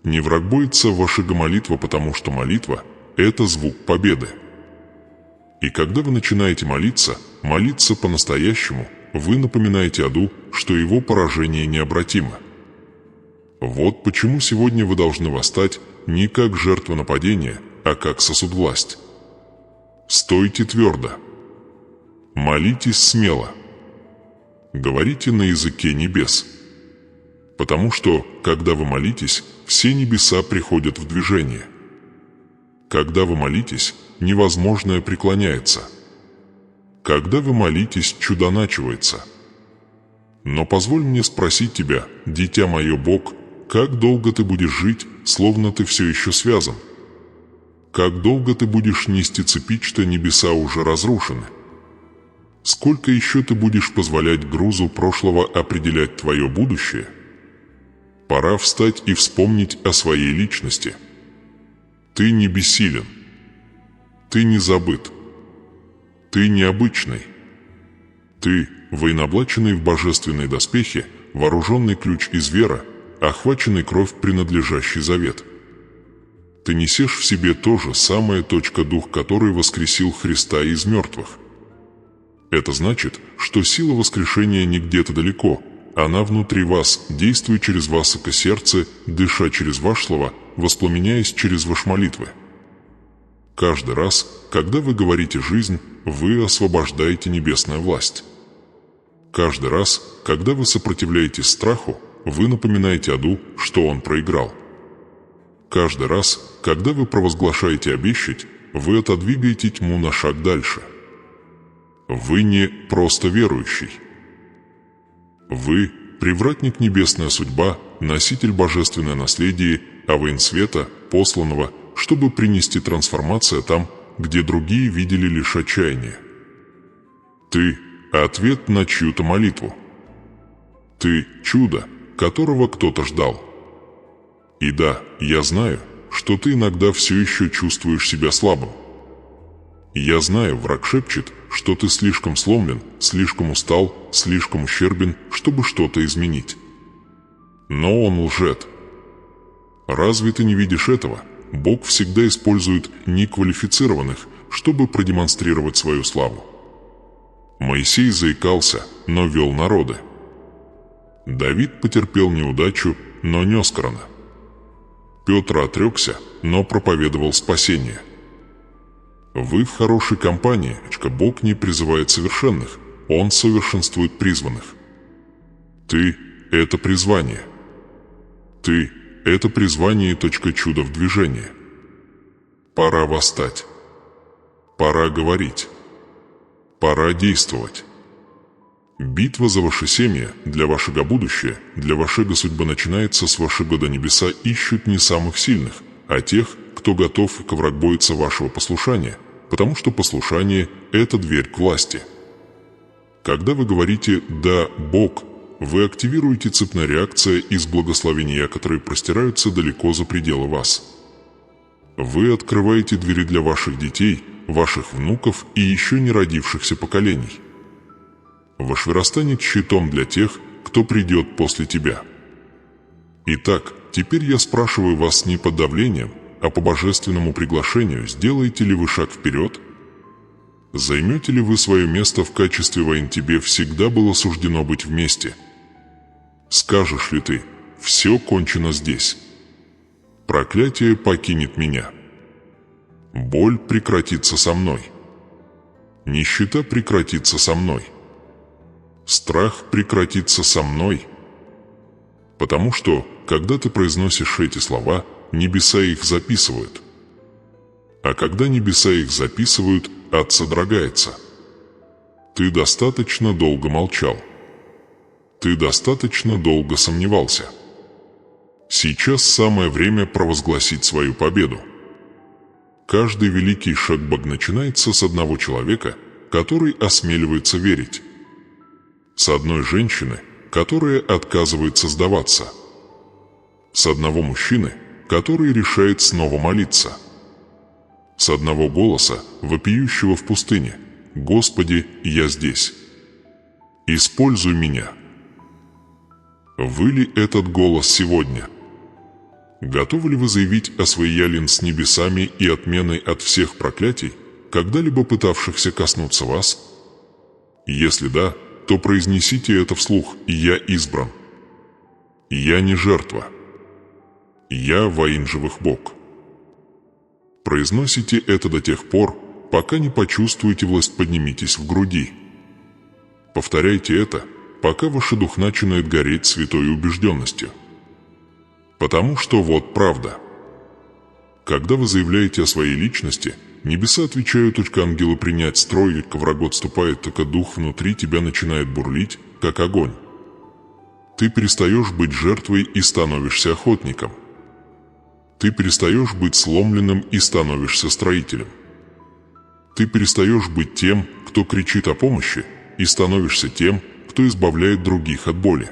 S1: Не враг боится вашего молитва, потому что молитва – это звук победы. И когда вы начинаете молиться по-настоящему, вы напоминаете аду, что его поражение необратимо. Вот почему сегодня вы должны восстать не как жертва нападения, а как сосудвласть. Стойте твердо. Молитесь смело. Говорите на языке небес. Потому что, когда вы молитесь, все небеса приходят в движение. Когда вы молитесь, невозможное преклоняется. Когда вы молитесь, чудоначивается. Но позволь мне спросить тебя, дитя мое, Бог, как долго ты будешь жить, словно ты все еще связан? Как долго ты будешь нести цепи, что небеса уже разрушены? Сколько еще ты будешь позволять грузу прошлого определять твое будущее? Пора встать и вспомнить о своей личности. Ты не бессилен. Ты не забыт. Ты необычный. Ты, военоблаченный в божественные доспехи, вооруженный ключ из вера, охваченный кровь, принадлежащий завет. Ты несешь в себе то же самое, дух, который воскресил Христа из мертвых. Это значит, что сила воскрешения не где-то далеко, она внутри вас, действует через вас и сердце, дыша через ваше слово, воспламеняясь через ваши молитвы. Каждый раз, когда вы говорите «жизнь», вы освобождаете небесную власть. Каждый раз, когда вы сопротивляетесь страху, вы напоминаете аду, что он проиграл. Каждый раз, когда вы провозглашаете обещать, вы отодвигаете тьму на шаг дальше. Вы не просто верующий. Вы – привратник небесная судьба, носитель божественное наследие, а воин света, посланного, чтобы принести трансформацию там, где другие видели лишь отчаяние. Ты – ответ на чью-то молитву. Ты – чудо, которого кто-то ждал. И да, я знаю, что ты иногда все еще чувствуешь себя слабым. Я знаю, враг шепчет, что ты слишком сломлен, слишком устал, слишком ущербен, чтобы что-то изменить. Но он лжет. Разве ты не видишь этого? Бог всегда использует неквалифицированных, чтобы продемонстрировать свою славу. Моисей заикался, но вел народы. Давид потерпел неудачу, но нес корона. Петр отрекся, но проповедовал спасение. Вы в хорошей компании, Бог не призывает совершенных, Он совершенствует призванных. Ты – это призвание. Ты – это призвание и чудо в движении. Пора восстать. Пора говорить. Пора действовать. Битва за ваше семя, для вашего будущего, для вашего судьбы начинается с вашего до небеса ищут не самых сильных, а тех, кто готов к врагбоиться вашего послушания, потому что послушание – это дверь к власти. Когда вы говорите «да, Бог», вы активируете цепная реакция из благословения, которые простираются далеко за пределы вас. Вы открываете двери для ваших детей, ваших внуков и еще не родившихся поколений. Ваш мир станет щитом для тех, кто придет после тебя. Итак, теперь я спрашиваю вас не под давлением, а по божественному приглашению, сделаете ли вы шаг вперед? Займете ли вы свое место в качестве воин, тебе всегда было суждено быть вместе? Скажешь ли ты, все кончено здесь? Проклятие покинет меня. Боль прекратится со мной. Нищета прекратится со мной. Страх прекратится со мной. Потому что, когда ты произносишь эти слова, небеса их записывают. А когда небеса их записывают, ад содрогается. Ты достаточно долго молчал. Ты достаточно долго сомневался. Сейчас самое время провозгласить свою победу. Каждый великий шаг Бога начинается с одного человека, который осмеливается верить. С одной женщины, которая отказывается сдаваться. С одного мужчины, который решает снова молиться. С одного голоса, вопиющего в пустыне: «Господи, я здесь! Используй меня!» Вы ли этот голос сегодня? Готовы ли вы заявить о своей с небесами и отменой от всех проклятий, когда-либо пытавшихся коснуться вас? Если да, то произнесите это вслух: «Я избран. Я не жертва. Я воин живых Бог». Произносите это до тех пор, пока не почувствуете власть «поднимитесь» в груди. Повторяйте это, пока ваш дух начинает гореть святой убежденностью. Потому что вот правда. Когда вы заявляете о своей личности, небеса отвечают: «Только ангелы принять строй, только враг отступает, только дух внутри тебя начинает бурлить, как огонь». Ты перестаешь быть жертвой и становишься охотником. Ты перестаешь быть сломленным и становишься строителем. Ты перестаешь быть тем, кто кричит о помощи, и становишься тем, кто избавляет других от боли.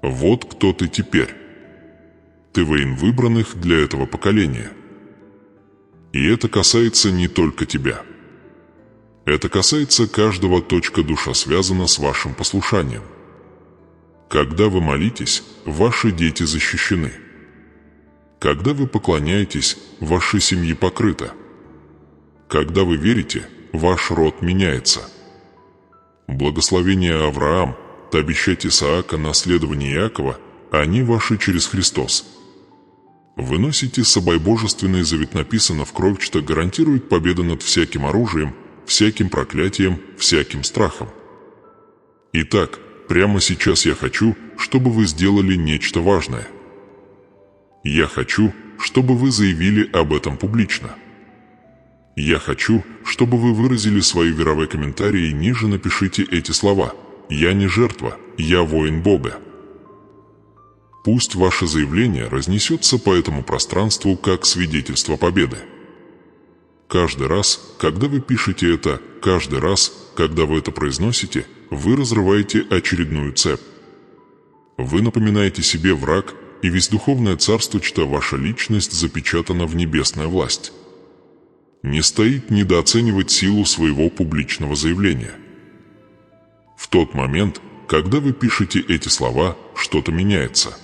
S1: Вот кто ты теперь. Ты воин выбранных для этого поколения. И это касается не только тебя. Это касается каждого. Душа связана с вашим послушанием. Когда вы молитесь, ваши дети защищены. Когда вы поклоняетесь, ваши семьи покрыты. Когда вы верите, ваш род меняется. Благословение Авраам, обещать Исаака, наследование Иакова, они ваши через Христос. Вы носите с собой божественный завет, написано в кровь, что гарантирует победу над всяким оружием, всяким проклятием, всяким страхом. Итак, прямо сейчас я хочу, чтобы вы сделали нечто важное. Я хочу, чтобы вы заявили об этом публично. Я хочу, чтобы вы выразили свои веровые комментарии, и ниже напишите эти слова: «Я не жертва, я воин Бога». Пусть ваше заявление разнесется по этому пространству как свидетельство победы. Каждый раз, когда вы пишете это, каждый раз, когда вы это произносите, вы разрываете очередную цепь. Вы напоминаете себе: враг и весь духовное царство, что ваша личность запечатана в небесная власть. Не стоит недооценивать силу своего публичного заявления. В тот момент, когда вы пишете эти слова, что-то меняется.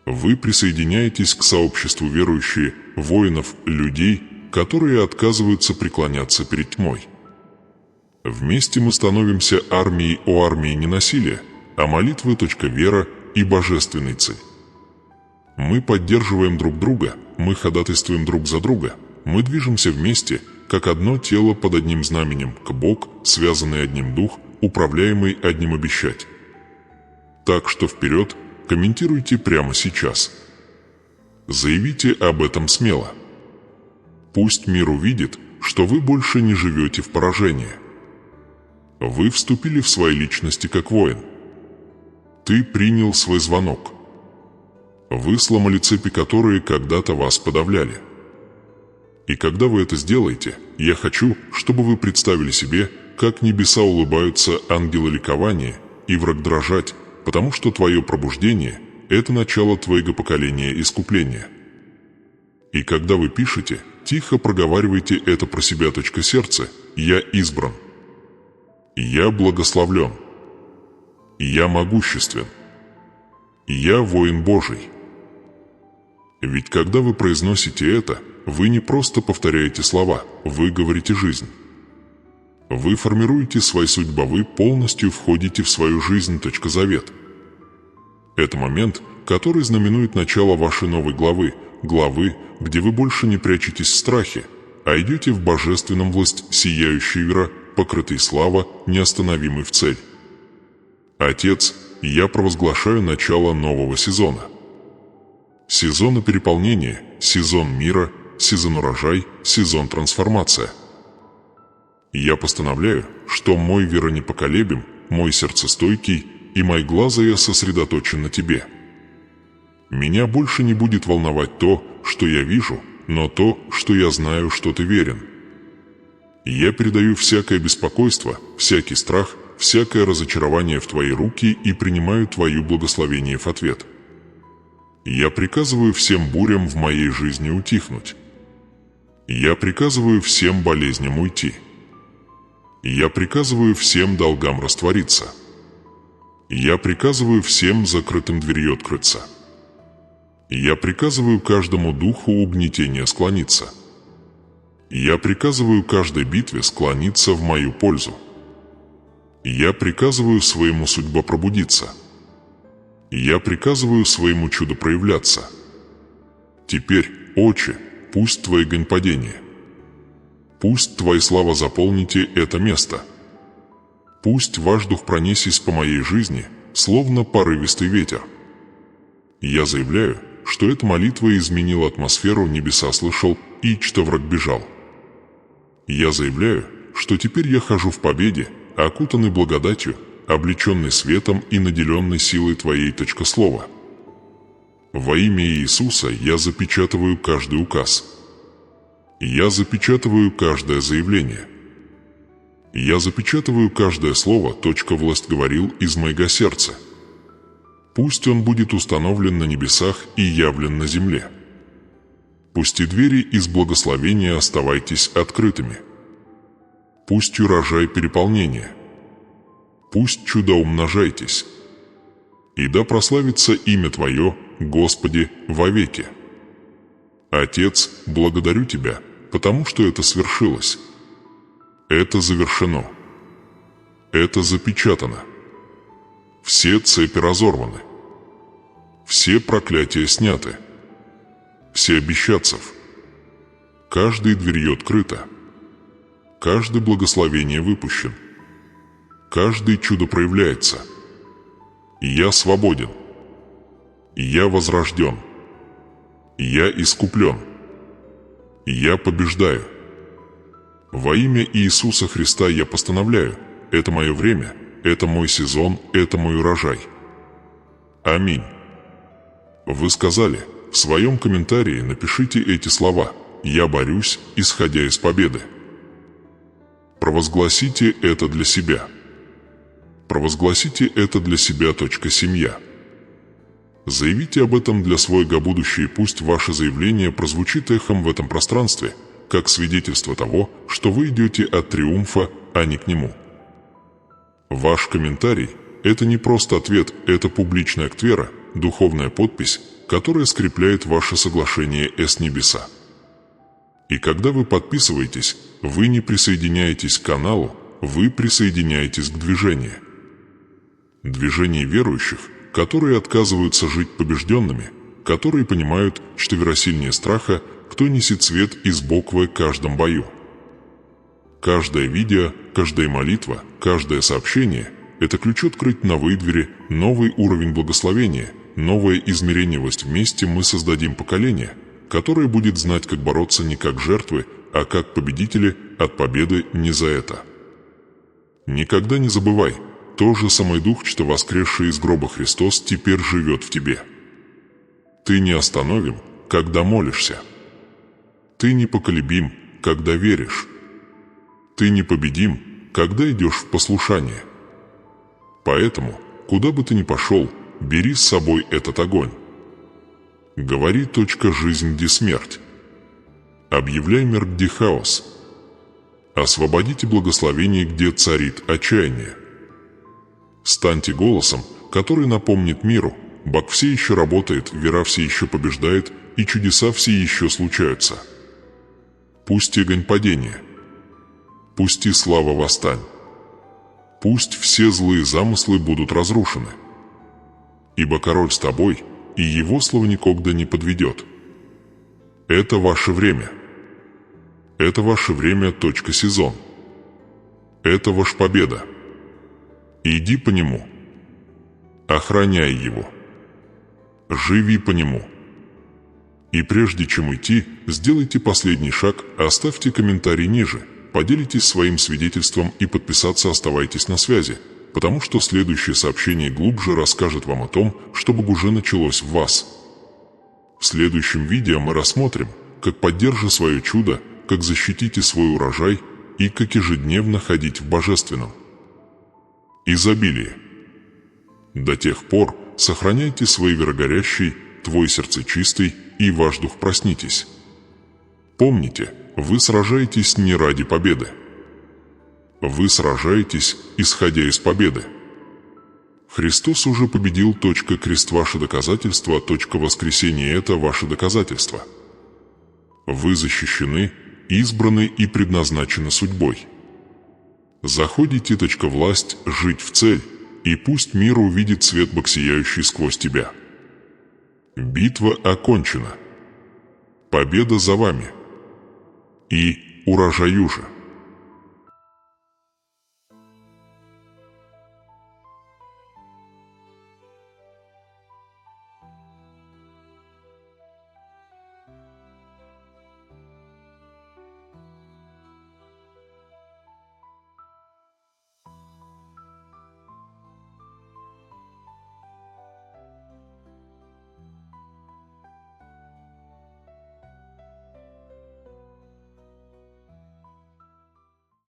S1: Вы присоединяетесь к сообществу верующих, воинов, людей, которые отказываются преклоняться перед тьмой. Вместе мы становимся армией ненасилия, а молитвы – вера и божественной цель. Мы поддерживаем друг друга, мы ходатайствуем друг за друга, мы движемся вместе, как одно тело под одним знаменем, к Бог, связанный одним дух, управляемый одним обещать. Так что вперед, комментируйте прямо сейчас. Заявите об этом смело. Пусть мир увидит, что вы больше не живете в поражении. Вы вступили в свои личности как воин. Ты принял свой звонок. Вы сломали цепи, которые когда-то вас подавляли. И когда вы это сделаете, я хочу, чтобы вы представили себе, как небеса улыбаются, ангелы ликования и враг дрожать, потому что твое пробуждение – это начало твоего поколения искупления. И когда вы пишете, тихо проговаривайте это про себя. Сердце: «Я избран. Я благословлен. Я могуществен. Я воин Божий». Ведь когда вы произносите это, вы не просто повторяете слова, вы говорите жизнь. Вы формируете свою судьбу, вы полностью входите в свою жизнь. Завет. Это момент, который знаменует начало вашей новой главы, где вы больше не прячетесь в страхе, а идете в божественном власть, сияющий вера, покрытый слава, неостановимый в цель. Отец, я провозглашаю начало нового сезона. Сезона переполнения, сезон мира, сезон урожай, сезон трансформация. Я постановляю, что мой вера непоколебим, мой сердце стойкий, и мои глаза я сосредоточен на тебе. Меня больше не будет волновать то, что я вижу, но то, что я знаю, что ты верен. Я передаю всякое беспокойство, всякий страх, всякое разочарование в твои руки и принимаю твое благословение в ответ. Я приказываю всем бурям в моей жизни утихнуть. Я приказываю всем болезням уйти. Я приказываю всем долгам раствориться. Я приказываю всем закрытым дверью открыться. Я приказываю каждому духу угнетения склониться. Я приказываю каждой битве склониться в мою пользу. Я приказываю своему судьбе пробудиться. Я приказываю своему чуду проявляться. Теперь, Отче, пусть Твои гоньпадения, пусть Твоя слава заполните это место. Пусть Ваш дух пронесись по моей жизни, словно порывистый ветер. Я заявляю, что эта молитва изменила атмосферу, небеса слышал, и что враг бежал. Я заявляю, что теперь я хожу в победе, окутанный благодатью, облеченный светом и наделенный силой Твоей слова. Во имя Иисуса я запечатываю каждый указ. Я запечатываю каждое заявление. Я запечатываю каждое слово, власть говорил из моего сердца. Пусть он будет установлен на небесах и явлен на земле. Пусть и двери из благословения оставайтесь открытыми. Пусть урожай переполнения. Пусть чудо умножайтесь. И да прославится имя Твое, Господи, вовеки. Отец, благодарю Тебя, потому что это свершилось. Это завершено. Это запечатано. Все цепи разорваны. Все проклятия сняты. Все обещатцев. Каждой дверью открыто. Каждое благословение выпущен. Каждое чудо проявляется. Я свободен. Я возрожден. Я искуплен. Я побеждаю. Во имя Иисуса Христа я постановляю, это мое время, это мой сезон, это мой урожай. Аминь. Вы сказали, в своем комментарии напишите эти слова «Я борюсь, исходя из победы». Провозгласите это для себя. Провозгласите это для себя. Семья. Заявите об этом для своего будущего, и пусть ваше заявление прозвучит эхом в этом пространстве, как свидетельство того, что вы идете от триумфа, а не к нему. Ваш комментарий – это не просто ответ, это публичная актвера, духовная подпись, которая скрепляет ваше соглашение с небеса. И когда вы подписываетесь, вы не присоединяетесь к каналу, вы присоединяетесь к движению. Движение верующих, которые отказываются жить побежденными, которые понимают, что веросильнее страха, кто несет свет из буквы в каждом бою. Каждое видео, каждая молитва, каждое сообщение – это ключ открыть новые двери, новый уровень благословения, новое измерение. Вместе мы создадим поколение, которое будет знать, как бороться не как жертвы, а как победители, от победы не за это. Никогда не забывай, тот же самый Дух, что воскресший из гроба Христос, теперь живет в тебе. Ты неостановим, когда молишься. Ты непоколебим, когда веришь. Ты непобедим, когда идешь в послушание. Поэтому, куда бы ты ни пошел, бери с собой этот огонь. Говори «Жизнь, где смерть». Объявляй мир, где хаос. Освободите благословение, где царит отчаяние. Станьте голосом, который напомнит миру: Бог все еще работает, вера все еще побеждает, и чудеса все еще случаются. Пусть огонь падения. Пусти слава восстань. Пусть все злые замыслы будут разрушены. Ибо король с тобой, и его слово никогда не подведет. Это ваше время. Это ваше время. Сезон. Это ваша победа. Иди по нему. Охраняй его. Живи по нему. И прежде чем уйти, сделайте последний шаг, оставьте комментарий ниже, поделитесь своим свидетельством и подписаться оставайтесь на связи, потому что следующее сообщение глубже расскажет вам о том, что Бог уже началось в вас. В следующем видео мы рассмотрим, как поддержать свое чудо, как защитите свой урожай и как ежедневно ходить в божественном изобилии. До тех пор сохраняйте свой верогорящий, твой сердце чистый и ваш дух проснитесь. Помните, вы сражаетесь не ради победы. Вы сражаетесь, исходя из победы. Христос уже победил. Крест – ваше доказательство. Воскресение – это ваше доказательство. Вы защищены, избраны и предназначены судьбой. Заходите. Власть – жить в цель, и пусть мир увидит свет Бог, сияющий сквозь тебя. Битва окончена. Победа за вами. И урожай уже.